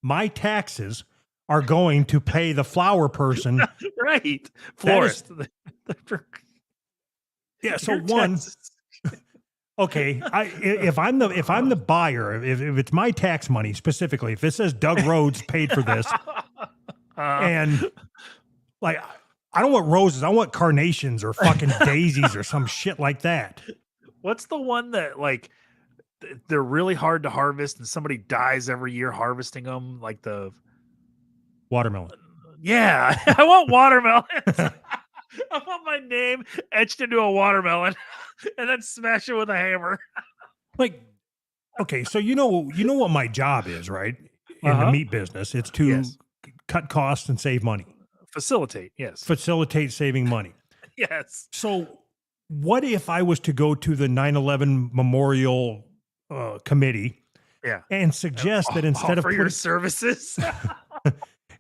my taxes are going to pay the flower person. Right. Florist. Yeah, so one. Okay, if I'm the buyer, if it's my tax money specifically, if it says Doug Rhodes paid for this, and like I don't want roses, I want carnations or fucking daisies or some shit like that. What's the one that like they're really hard to harvest and somebody dies every year harvesting them? Like the watermelon. Yeah, I want watermelons. I want my name etched into a watermelon and then smash it with a hammer. Like, okay, so you know what my job is, right? In the meat business, it's to cut costs and save money. Facilitate, yes. Facilitate saving money. Yes. So what if I was to go to the 9/11 Memorial Committee and suggest that instead of your services,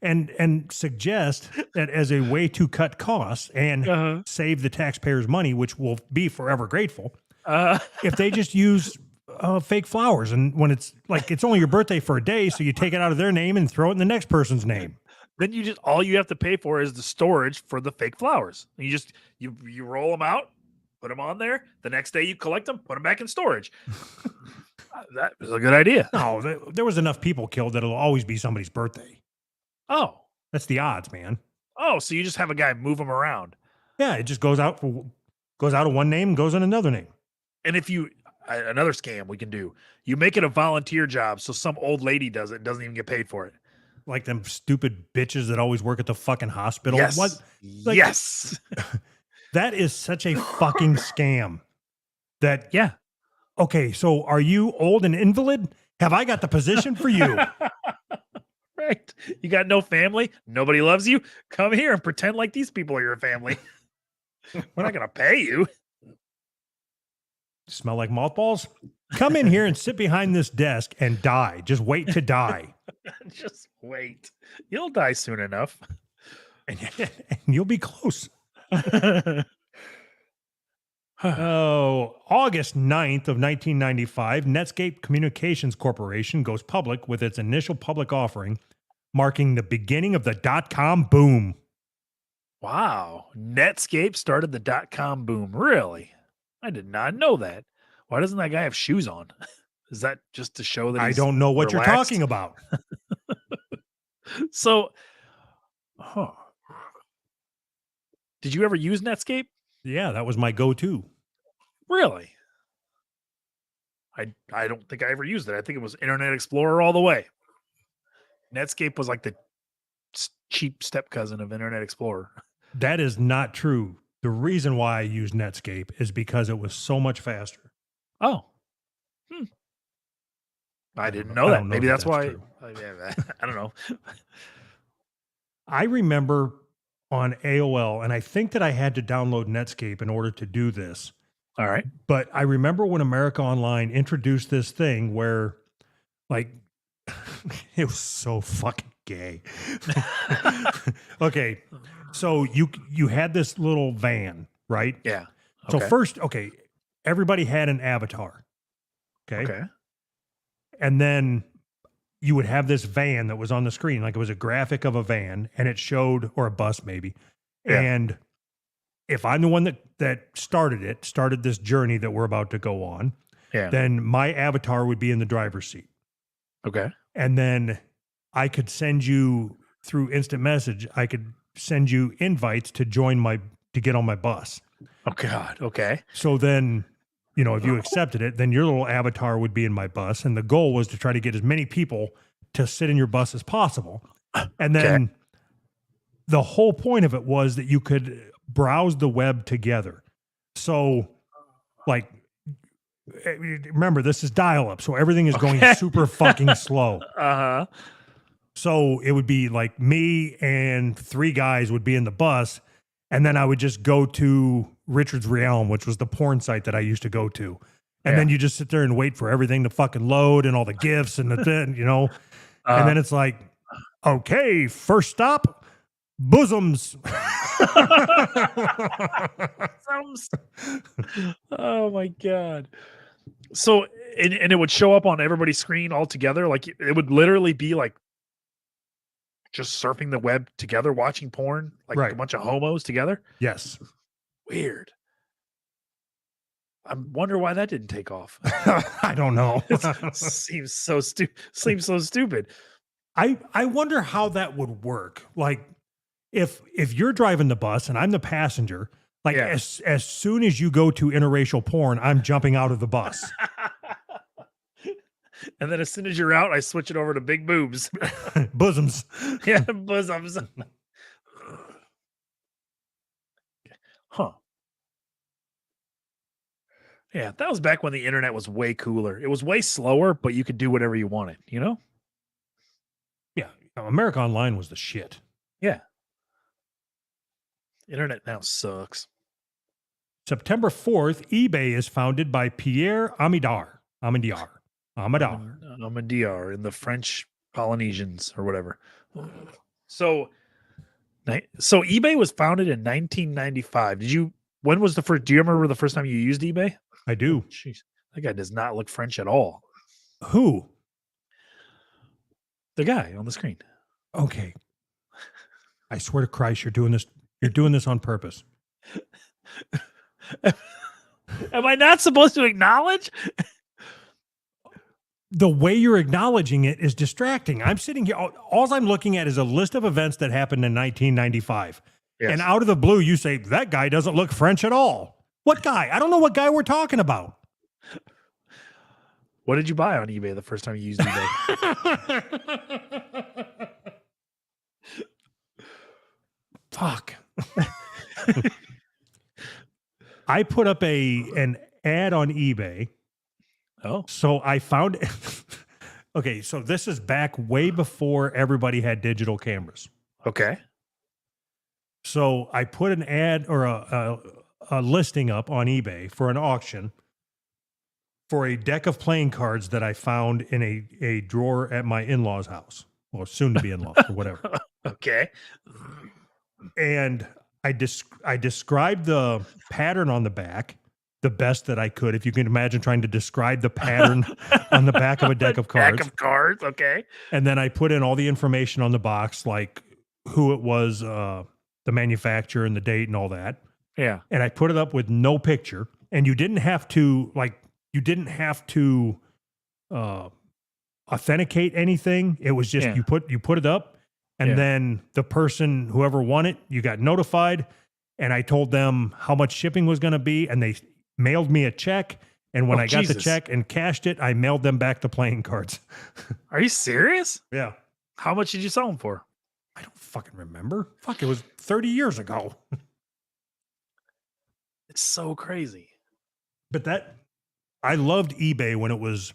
and suggest that as a way to cut costs and Uh-huh. save the taxpayers money, which will be forever grateful, Uh, if they just use fake flowers. And when it's like, it's only your birthday for a day, so you take it out of their name and throw it in the next person's name. then all you have to pay for is the storage for the fake flowers. You just you roll them out, put them on there. The next day you collect them, put them back in storage. That was a good idea. No, there was enough people killed that it'll always be somebody's birthday. Oh, That's the odds, man. so you just have a guy move them around. Yeah, it just goes out of one name and goes in another name. And if another scam we can do, you make it a volunteer job, so some old lady does it and doesn't even get paid for it. Like them stupid bitches that always work at the fucking hospital. Yes. What? Like, yes. That is such a fucking scam. That, Yeah. okay, so are you old and invalid? Have I got the position for you? Right. You got no family. Nobody loves you. Come here and pretend like these people are your family. We're not going to pay you. Smell like mothballs? Come in here and sit behind this desk and die. Just wait to die. Just wait. You'll die soon enough. And you'll be close. Oh, August 9th of 1995, Netscape Communications Corporation goes public with its initial public offering, marking the beginning of the dot-com boom. Wow. Netscape started the .com boom. Really? I did not know that. Why doesn't that guy have shoes on? Is that just to show that I he's don't know what relaxed? you're talking about. So, did you ever use Netscape? Yeah, that was my go-to. Really? I don't think I ever used it. I think it was Internet Explorer all the way. Netscape was like the cheap step cousin of Internet Explorer. That is not true. The reason why I use Netscape is because it was so much faster. Oh. I didn't know I that. don't know Maybe that that's that's why. true. I don't know. I remember on AOL, and I think that I had to download Netscape in order to do this. All right. But I remember when America Online introduced this thing where, like, it was so fucking gay. Okay, so you had this little van, right? Yeah. So first, everybody had an avatar. Okay. And then you would have this van that was on the screen, like it was a graphic of a van, and it showed, or a bus maybe. Yeah. And if I'm the one that started this journey that we're about to go on, Yeah. then my avatar would be in the driver's seat. Okay. And then I could send you through instant message, I could send you invites to get on my bus. Oh God. Okay. So then, if you accepted it, then your little avatar would be in my bus. And the goal was to try to get as many people to sit in your bus as possible. And then the whole point of it was that you could browse the web together. So, like, remember, this is dial-up, so everything is going super fucking slow. Uh-huh. So it would be like me and three guys would be in the bus, and then I would just go to Richard's Realm, which was the porn site that I used to go to. And then you just sit there and wait for everything to fucking load and all the gifts and the thing, and then it's like, okay, first stop, bosoms. Oh my God. So, and it would show up on everybody's screen all together. Like it would literally be like just surfing the web together, watching porn, like Right. a bunch of homos together. Yes. Weird. I wonder why that didn't take off. I don't know. Seems so stupid. I wonder how that would work. Like if you're driving the bus and I'm the passenger, like as soon as you go to interracial porn, I'm jumping out of the bus. And then as soon as you're out, I switch it over to big boobs. Bosoms. Yeah, bosoms. Huh. Yeah, that was back when the internet was way cooler. It was way slower, but you could do whatever you wanted, Yeah. America Online was the shit. Yeah. Internet now sucks. September 4th, eBay is founded by Pierre Amadar. Amadar in the French Polynesians or whatever. So eBay was founded in 1995. When was the first, do you remember the first time you used eBay? I do. Jeez, that guy does not look French at all. Who? The guy on the screen. Okay. I swear to Christ, you're doing this. You're doing this on purpose. Am I not supposed to acknowledge? The way you're acknowledging it is distracting. I'm sitting here. All I'm looking at is a list of events that happened in 1995. Yes. And out of the blue, you say, that guy doesn't look French at all. What guy? I don't know what guy we're talking about. What did you buy on eBay the first time you used eBay? Fuck. I put up an ad on eBay. Oh. So I found okay, so this is back way before everybody had digital cameras. Okay. So I put an ad or a listing up on eBay for an auction for a deck of playing cards that I found in a drawer at my in-laws' house, or soon to be in-laws or whatever. Okay. And I described the pattern on the back the best that I could. If you can imagine trying to describe the pattern on the back of a deck of cards. Deck of cards, okay. And then I put in all the information on the box, like who it was, the manufacturer and the date and all that. Yeah. And I put it up with no picture. And you didn't have to authenticate anything. It was just you put it up, and then the person, whoever won it, you got notified. And I told them how much shipping was going to be, and they mailed me a check. And when I got the check and cashed it, I mailed them back the playing cards. Are you serious? Yeah. How much did you sell them for? I don't fucking remember. Fuck, it was 30 years ago. It's so crazy. But I loved eBay when it was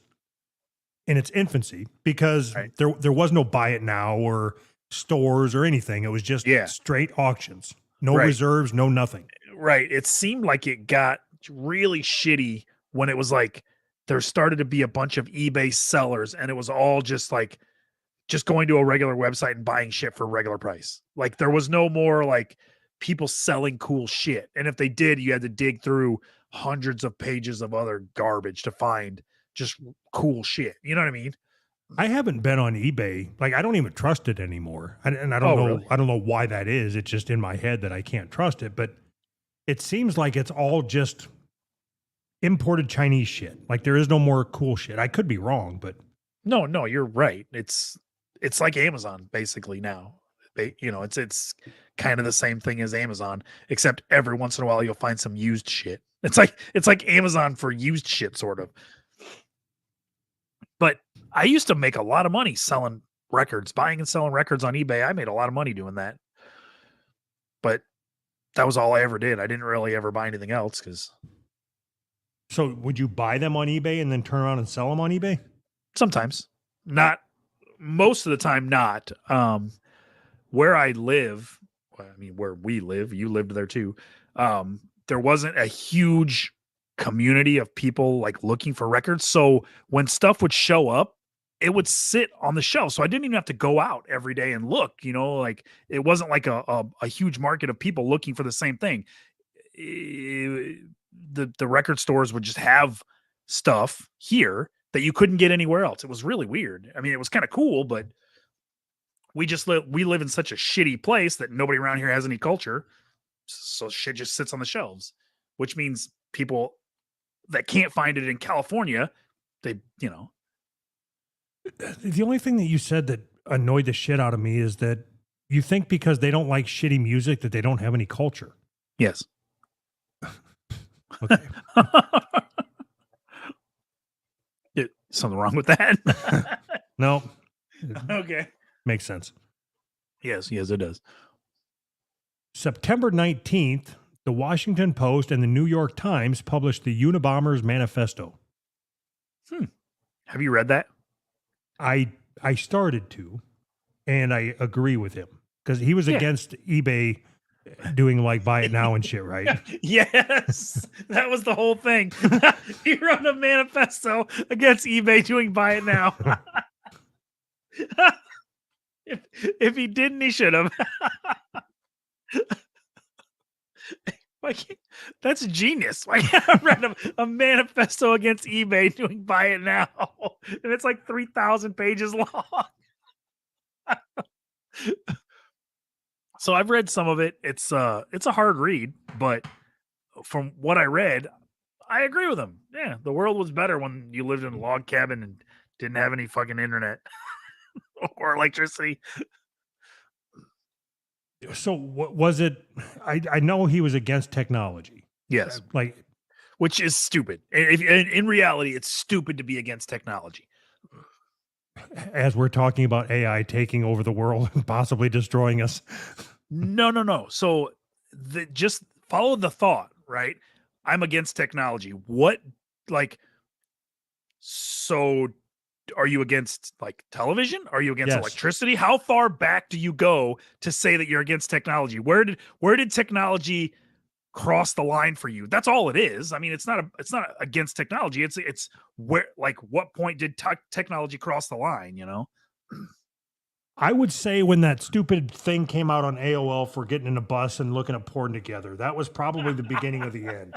in its infancy, because there was no buy it now or stores or anything. It was just straight auctions. No reserves, no nothing. Right. It seemed like it got really shitty when it was like there started to be a bunch of eBay sellers, and it was all just like just going to a regular website and buying shit for regular price. Like there was no more like people selling cool shit. And if they did, you had to dig through hundreds of pages of other garbage to find just cool shit. You know what I mean? I haven't been on eBay. Like, I don't even trust it anymore. And I don't know. Really? I don't know why that is. It's just in my head that I can't trust it. But it seems like it's all just imported Chinese shit. Like there is no more cool shit. I could be wrong, but no, you're right. It's like Amazon basically now. It's kind of the same thing as Amazon, except every once in a while you'll find some used shit. It's like Amazon for used shit, sort of. But I used to make a lot of money selling records, buying and selling records on eBay. I made a lot of money doing that. But that was all I ever did. I didn't really ever buy anything else So would you buy them on eBay and then turn around and sell them on eBay? Sometimes. Not most of the time, not. Where I live, where we live, you lived there too. There wasn't a huge community of people like looking for records. So when stuff would show up, it would sit on the shelf. So I didn't even have to go out every day and look, like it wasn't like a huge market of people looking for the same thing. The record stores would just have stuff here that you couldn't get anywhere else. It was really weird. I mean, it was kind of cool, but we live in such a shitty place that nobody around here has any culture. So shit just sits on the shelves, which means people that can't find it in California, the only thing that you said that annoyed the shit out of me is that you think because they don't like shitty music that they don't have any culture. Yes. Okay. Something wrong with that? No. Okay. Makes sense. Yes, it does. September 19th, the Washington Post and the New York Times published the Unabomber's Manifesto. Have you read that? I started to, and I agree with him because he was against eBay doing like buy it now and shit, right? Yes, that was the whole thing. He wrote a manifesto against eBay doing buy it now. if he didn't, he should have. That's genius. Why can't I write a manifesto against eBay doing buy it now? And it's like 3,000 pages long. So I've read some of it. It's a hard read, but from what I read, I agree with him. Yeah, the world was better when you lived in a log cabin and didn't have any fucking internet or electricity. So what was it? I know he was against technology. Yes, Like, which is stupid. In reality, it's stupid to be against technology. as we're talking about AI taking over the world and possibly destroying us. No. So just follow the thought, right? I'm against technology. What, like, so are you against like television? Are you against Yes. electricity? How far back do you go to say that you're against technology? Where did technology cross the line for you? That's all it is. I mean, it's not against technology. It's where, like, what point did technology cross the line, you know? I would say when that stupid thing came out on AOL for getting in a bus and looking at porn together, that was probably the beginning of the end.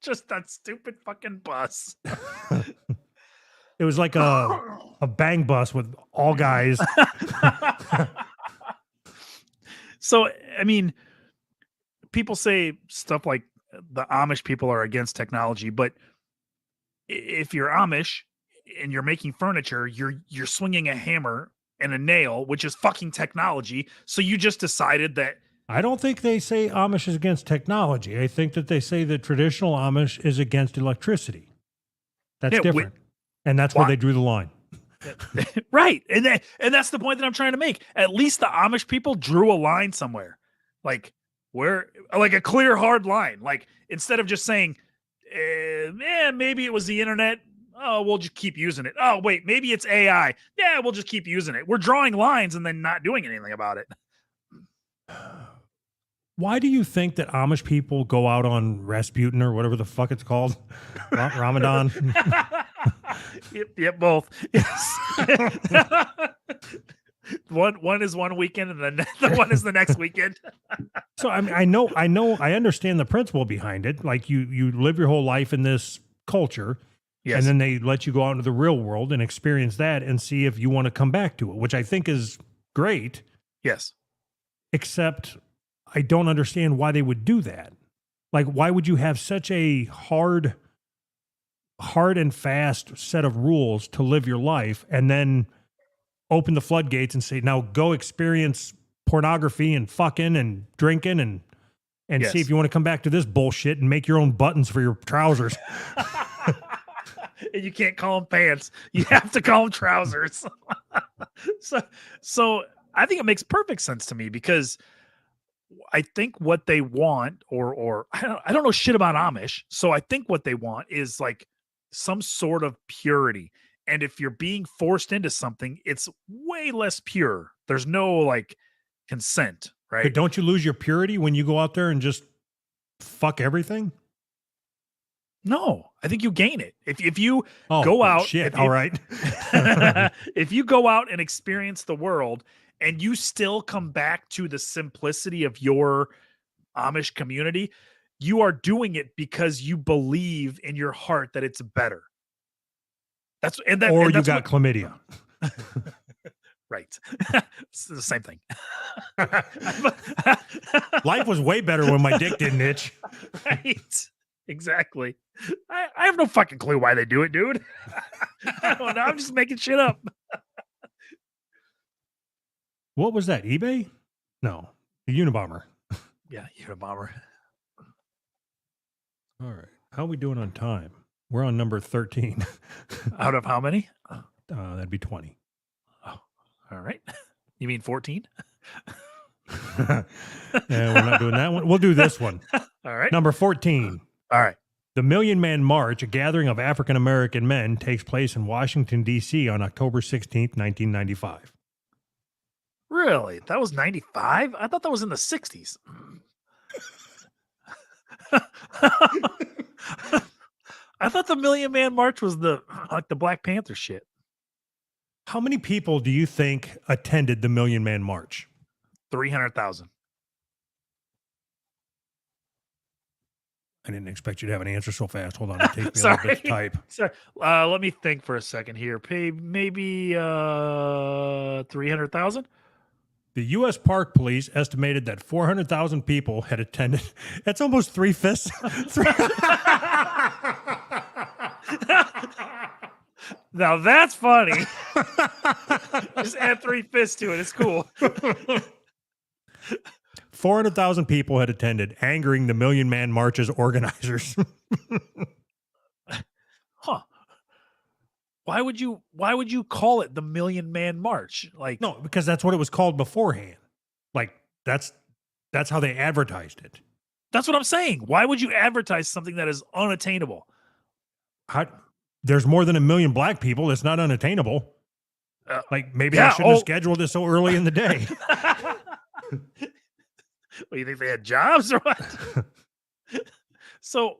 Just that stupid fucking bus. It was like a bang bus with all guys. So, I mean, people say stuff like the Amish people are against technology, but if you're Amish and you're making furniture, you're swinging a hammer and a nail, which is fucking technology. So you just decided that. I don't think they say Amish is against technology. I think that they say that traditional Amish is against electricity. That's Yeah, different. And that's where they drew the line. Right. And that's the point that I'm trying to make. At least the Amish people drew a line somewhere. Like where, like a clear, hard line. Like instead of just saying, maybe it was the internet. Oh, we'll just keep using it. Oh, wait, maybe it's AI. Yeah, we'll just keep using it. We're drawing lines and then not doing anything about it. Why do you think that Amish people go out on Rasputin or whatever the fuck it's called? Ramadan? Yep, both. Yes. one is one weekend and then the one is the next weekend. So I mean, I understand the principle behind it. Like you live your whole life in this culture, Yes. and then they let you go out into the real world and experience that and see if you want to come back to it, which I think is great. Yes. Except I don't understand why they would do that. Like, why would you have such a hard and fast set of rules to live your life and then open the floodgates and say, now go experience pornography and fucking and drinking and Yes. see if you want to come back to this bullshit and make your own buttons for your trousers. And you can't call them pants. You have to call them trousers. So I think it makes perfect sense to me because I think what they want, or I don't know shit about Amish. So I think what they want is like some sort of purity. And if you're being forced into something, it's way less pure. There's no like consent, right? But don't you lose your purity when you go out there and just fuck everything? No, I think you gain it. If you Oh, go out, shit. All right. if you go out and experience the world and you still come back to the simplicity of your Amish community, you are doing it because you believe in your heart that it's better. That's or and you that's got chlamydia. Right. It's the same thing. Life was way better when my dick didn't itch. Right. Exactly. I have no fucking clue why they do it, dude. I don't know. I'm just making shit up. What was that? eBay? No, the Unabomber. Yeah, you're a bomber. All right. How are we doing on time? We're on number 13. Out of how many? That'd be 20. Oh, all right. You mean 14? Yeah, we're not doing that one. We'll do this one. All right. Number 14. All right. The Million Man March, a gathering of African American men, takes place in Washington, D.C. on October 16th, 1995. Really? That was 95? I thought that was in the 60s. I thought the Million Man March was the Black Panther shit. How many people do you think attended the Million Man March? 300,000. I didn't expect you to have an answer so fast. Hold on, it takes me a little Sorry. bit to type. Sorry. Let me think for a second here. Maybe 300,000. The U.S. Park Police estimated that 400,000 people had attended. That's almost 3/5. Now that's funny. Just add 3/5 to it. It's cool. 400,000 people had attended, angering the Million Man March's organizers. Huh. Why would you call it the Million Man March? Like, No, because that's what it was called beforehand. Like that's how they advertised it. that's what I'm saying. Why would you advertise something that is unattainable? There's more than 1 million black people. It's not unattainable. Like maybe I yeah, shouldn't have scheduled it so early in the day. What, you think they had jobs or what? So,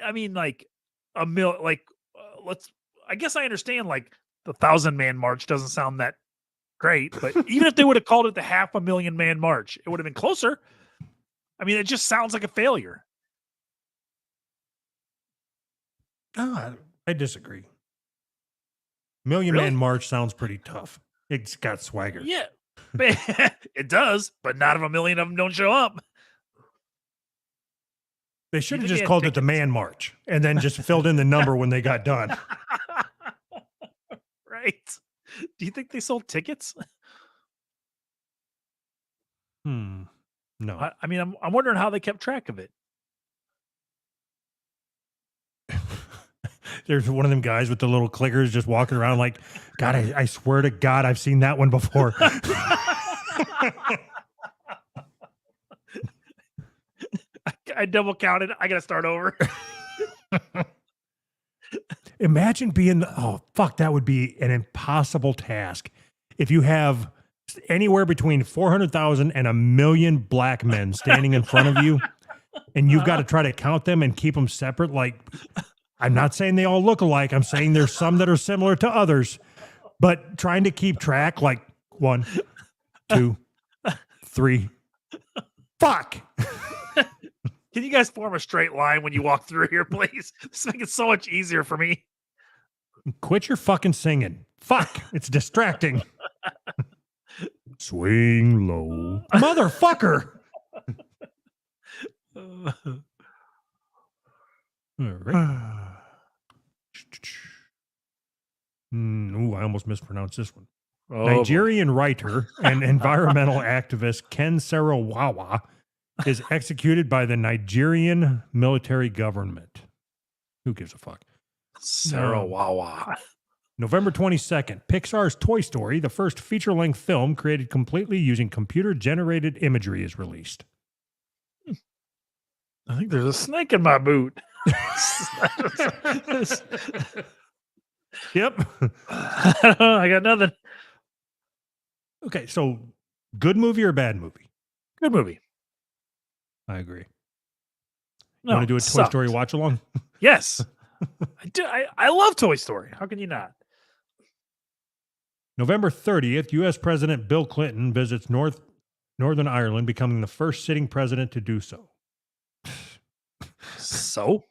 I mean, like I guess I understand like the 1,000-man march doesn't sound that great, but even if they would have called it the 500,000 man march, it would have been closer. I mean, it just sounds like a failure. I disagree. Million Really? Man March sounds pretty tough. It's got swagger. Yeah, it does, but not if 1 million of them don't show up. They should have think they just had called it the tickets? Man March and then just filled in the number when they got done. Right? Do you think they sold tickets? No. I mean, I'm wondering how they kept track of it. There's one of them guys with the little clickers just walking around like, God, I swear to God, I've seen that one before. I double counted. I got to start over. Imagine being, oh, fuck, that would be an impossible task. If you have anywhere between 400,000 and 1 million black men standing in front of you, and you've got to try to count them and keep them separate. Like, I'm not saying they all look alike. I'm saying there's some that are similar to others, but trying to keep track, like 1, 2, 3. Fuck. Can you guys form a straight line when you walk through here, please? This makes it so much easier for me. Quit your fucking singing. Fuck. It's distracting. Swing low. Motherfucker. All right. Ooh, I almost mispronounced this one. Oh, Nigerian writer and environmental activist Ken Saro-Wiwa is executed by the Nigerian military government. Who gives a fuck? Saro-Wiwa. November 22nd, Pixar's Toy Story, the first feature-length film created completely using computer-generated imagery, is released. I think there's a snake in my boot. Yep. I got nothing. Okay, so good movie or bad movie? Good movie. I agree. No, Want to do a it Toy sucked. Story watch along? Yes. I do. I love Toy Story. How can you not? November 30th, U.S. President Bill Clinton visits Northern Ireland, becoming the first sitting president to do so. So?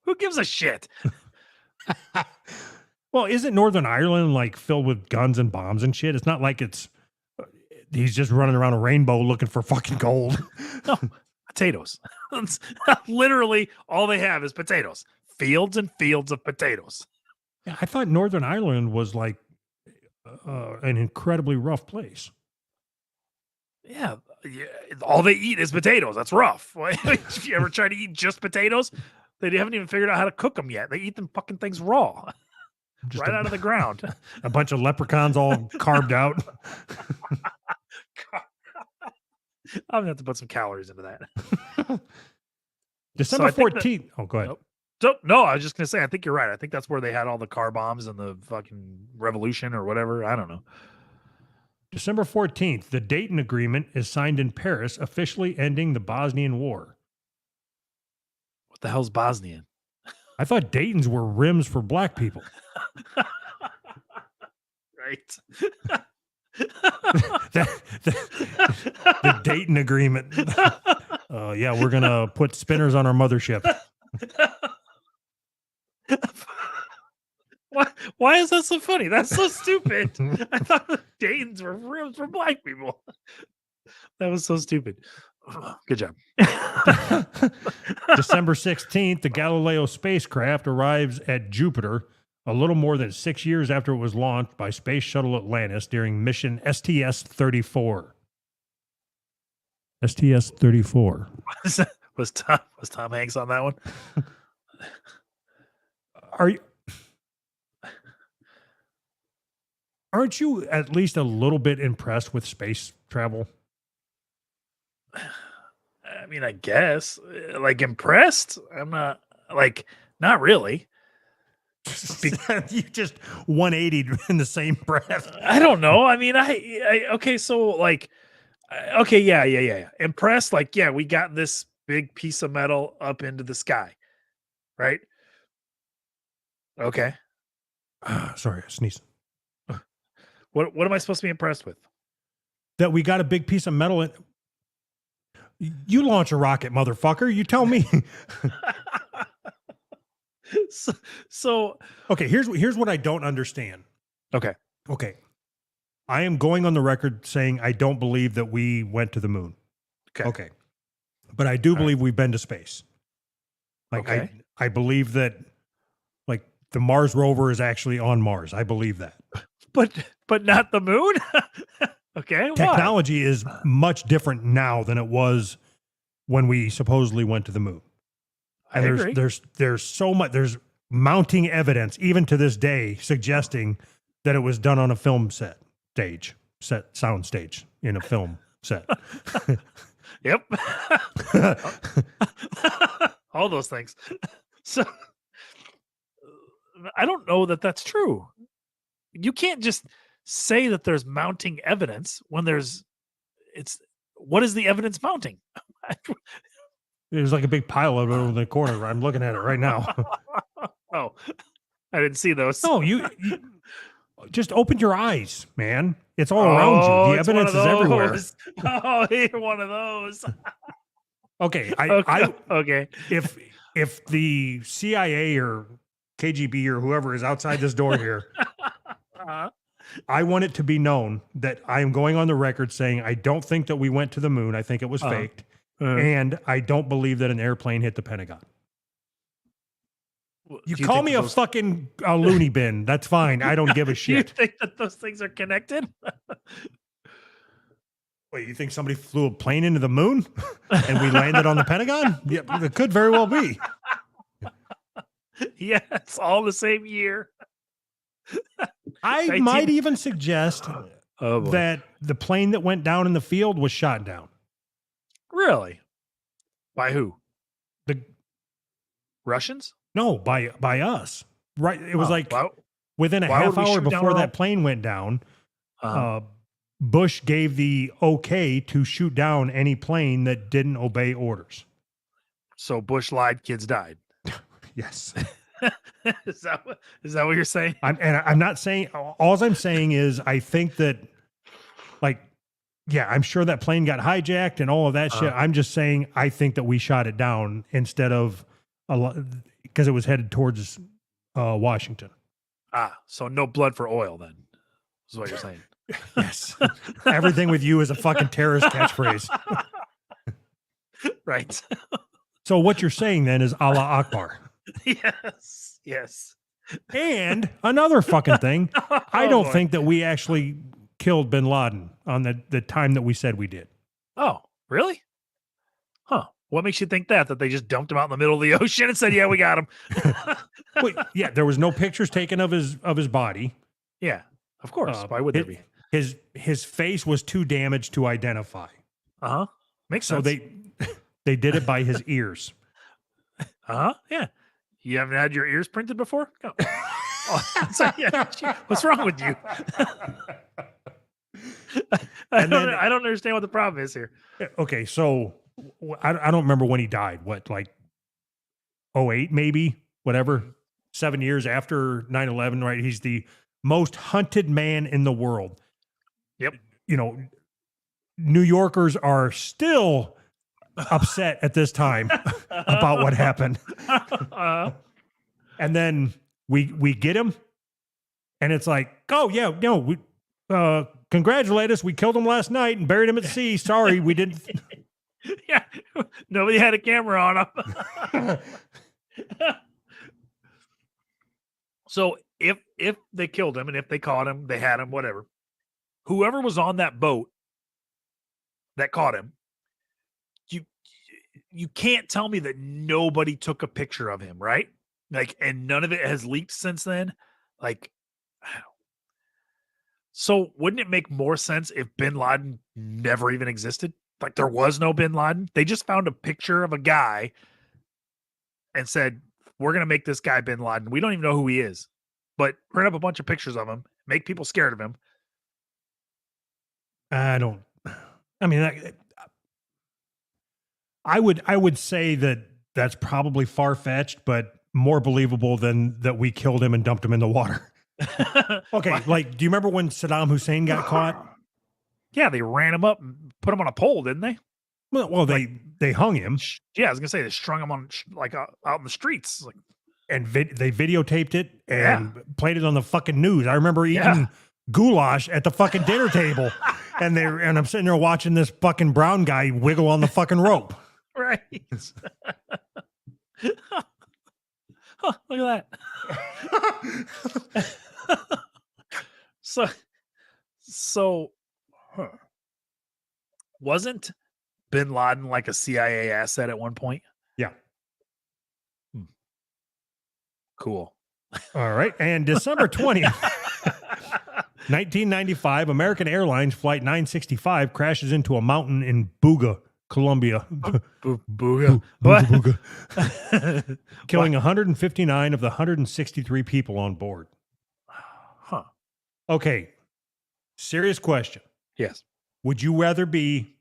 Who gives a shit? Well, isn't Northern Ireland like filled with guns and bombs and shit? It's not like he's just running around a rainbow looking for fucking gold. No, potatoes. That's literally all they have is potatoes. Fields and fields of potatoes. Yeah, I thought Northern Ireland was like an incredibly rough place. Yeah, all they eat is potatoes. That's rough. If you ever try to eat just potatoes, they haven't even figured out how to cook them yet. They eat them fucking things raw, Just right out of the ground. A bunch of leprechauns all carved out. I'm gonna have to put some calories into that. December I think 14th. Oh, go ahead. Nope. So, no, I was just gonna say, I think you're right. I think that's where they had all the car bombs and the fucking revolution or whatever. I don't know. December 14th, the Dayton Agreement is signed in Paris, officially ending the Bosnian War. What the hell's Bosnian? I thought Dayton's were rims for black people. Right. The Dayton agreement. Yeah, we're gonna put spinners on our mothership. Why is that so funny? That's so stupid. I thought the Dayton's were rims for black people. That was so stupid. Good job. December 16th, the Galileo spacecraft arrives at Jupiter a little more than 6 years after it was launched by Space Shuttle Atlantis during mission STS-34. STS-34. Was Tom Hanks on that one? Aren't you at least a little bit impressed with space travel? I mean, I guess. Like, impressed? I'm not, like, not really. You just 180'd in the same breath. I don't know. I mean, okay, so like, okay, yeah. Impressed, like, yeah, we got this big piece of metal up into the sky, right? Okay. Sorry, I sneezed. What am I supposed to be impressed with? That we got a big piece of metal in. You launch a rocket, motherfucker. You tell me. so okay, here's what I don't understand. Okay. I am going on the record saying I don't believe that we went to the moon. Okay. But I do believe we've been to space. Like I believe that like the Mars rover is actually on Mars. I believe that. But not the moon? Okay. Technology is much different now than it was when we supposedly went to the moon. And there's so much, there's mounting evidence even to this day suggesting that it was done on a film sound stage in a film set. Yep. All those things. So I don't know that that's true. You can't just say that there's mounting evidence when what is the evidence mounting? There's like a big pile of it over the corner. I'm looking at it right now. Oh, I didn't see those. No, you just open your eyes, man. It's all around you. The evidence is everywhere. Oh, you're one of those. Okay. Okay. If the CIA or KGB or whoever is outside this door here, I want it to be known that I am going on the record saying I don't think that we went to the moon. I think it was faked. And I don't believe that an airplane hit the Pentagon. You call me a fucking loony bin. That's fine. I don't give a shit. You think that those things are connected? Wait, you think somebody flew a plane into the moon and we landed on the Pentagon? Yeah, it could very well be. Yeah, it's all the same year. I might even suggest that the plane that went down in the field was shot down. Really? By who? The Russians? No, by us. Right. It was within a why half would we hour shoot down before our that plane went down. Bush gave the okay to shoot down any plane that didn't obey orders. So Bush lied, kids died. Yes. Is that what you're saying? I'm not saying, all I'm saying is I think that, like, yeah, I'm sure that plane got hijacked and all of that shit. I'm just saying I think that we shot it down instead of because it was headed towards Washington. So no blood for oil then, is what you're saying. Yes. Everything with you is a fucking terrorist catchphrase. Right. So what you're saying then is Allah Akbar. Yes. And another fucking thing, I don't think that we actually killed bin Laden on the time that we said we did. Oh, really? Huh. What makes you think that they just dumped him out in the middle of the ocean and said, yeah, we got him? Wait, yeah, there was no pictures taken of his body. Yeah, of course. Why would there be? His face was too damaged to identify. Makes sense. So they did it by his ears. Yeah. You haven't had your ears printed before? No. What's wrong with you? I don't understand what the problem is here. Okay, so I don't remember when he died. What, like 08 maybe? whatever, 7 years after 9/11, right? He's the most hunted man in the world. Yep. You know, New Yorkers are still upset at this time about what happened. And then we get him, and it's like, oh yeah, no, we congratulate us. We killed him last night and buried him at sea. Sorry, we didn't. Yeah, nobody had a camera on him. So if they killed him and if they caught him, they had him, whatever. Whoever was on that boat that caught him, you can't tell me that nobody took a picture of him, right? Like, and none of it has leaked since then. Like, so wouldn't it make more sense if Bin Laden never even existed? Like, there was no Bin Laden. They just found a picture of a guy and said, we're going to make this guy Bin Laden. We don't even know who he is, but print up a bunch of pictures of him, make people scared of him. I would say that that's probably far-fetched, but more believable than that we killed him and dumped him in the water. Okay, like, do you remember when Saddam Hussein got caught? Yeah, they ran him up and put him on a pole, didn't they? Well, they hung him. Yeah, I was gonna say they strung him on like out in the streets, like, and they videotaped it and played it on the fucking news. I remember eating goulash at the fucking dinner table, and I'm sitting there watching this fucking brown guy wiggle on the fucking rope. Right. Huh, look at that. So, wasn't Bin Laden like a CIA asset at one point? Yeah. Cool. All right. And December 20th, 1995, American Airlines Flight 965 crashes into a mountain in Buga, Colombia. Buga. Buga. Killing 159 of the 163 people on board. Huh. Okay. Serious question. Yes. Would you rather be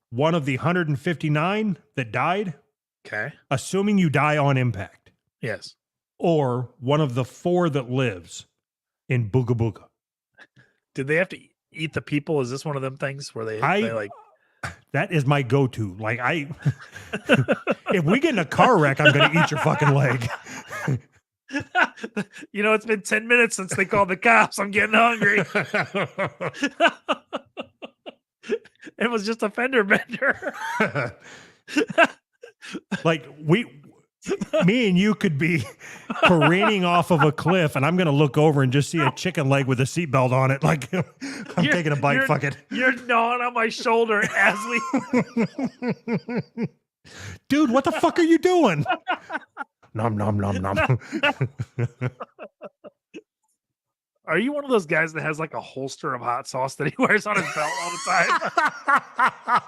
one of the 159 that died, Okay. assuming you die on impact, Yes. or one of the 4 that lives in Buga Buga? Did they have to eat the people? Is this one of them things where they like? That is my go-to. Like, if we get in a car wreck, I'm going to eat your fucking leg. You know, it's been 10 minutes since they called the cops. I'm getting hungry. It was just a fender bender. Like, me and you could be careening off of a cliff, and I'm going to look over and just see a chicken leg with a seatbelt on it. Like, I'm taking a bite. Fuck it. You're gnawing on my shoulder as we. Dude, what the fuck are you doing? Nom, nom, nom, nom. Are you one of those guys that has like a holster of hot sauce that he wears on his belt all the time?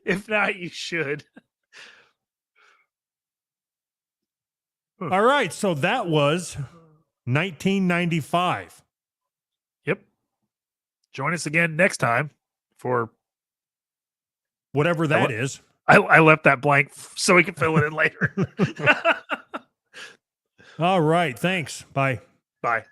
If not, you should. All right. So that was 1995. Yep. Join us again next time for whatever that is. I left that blank so we can fill it in later. All right. Thanks. Bye. Bye.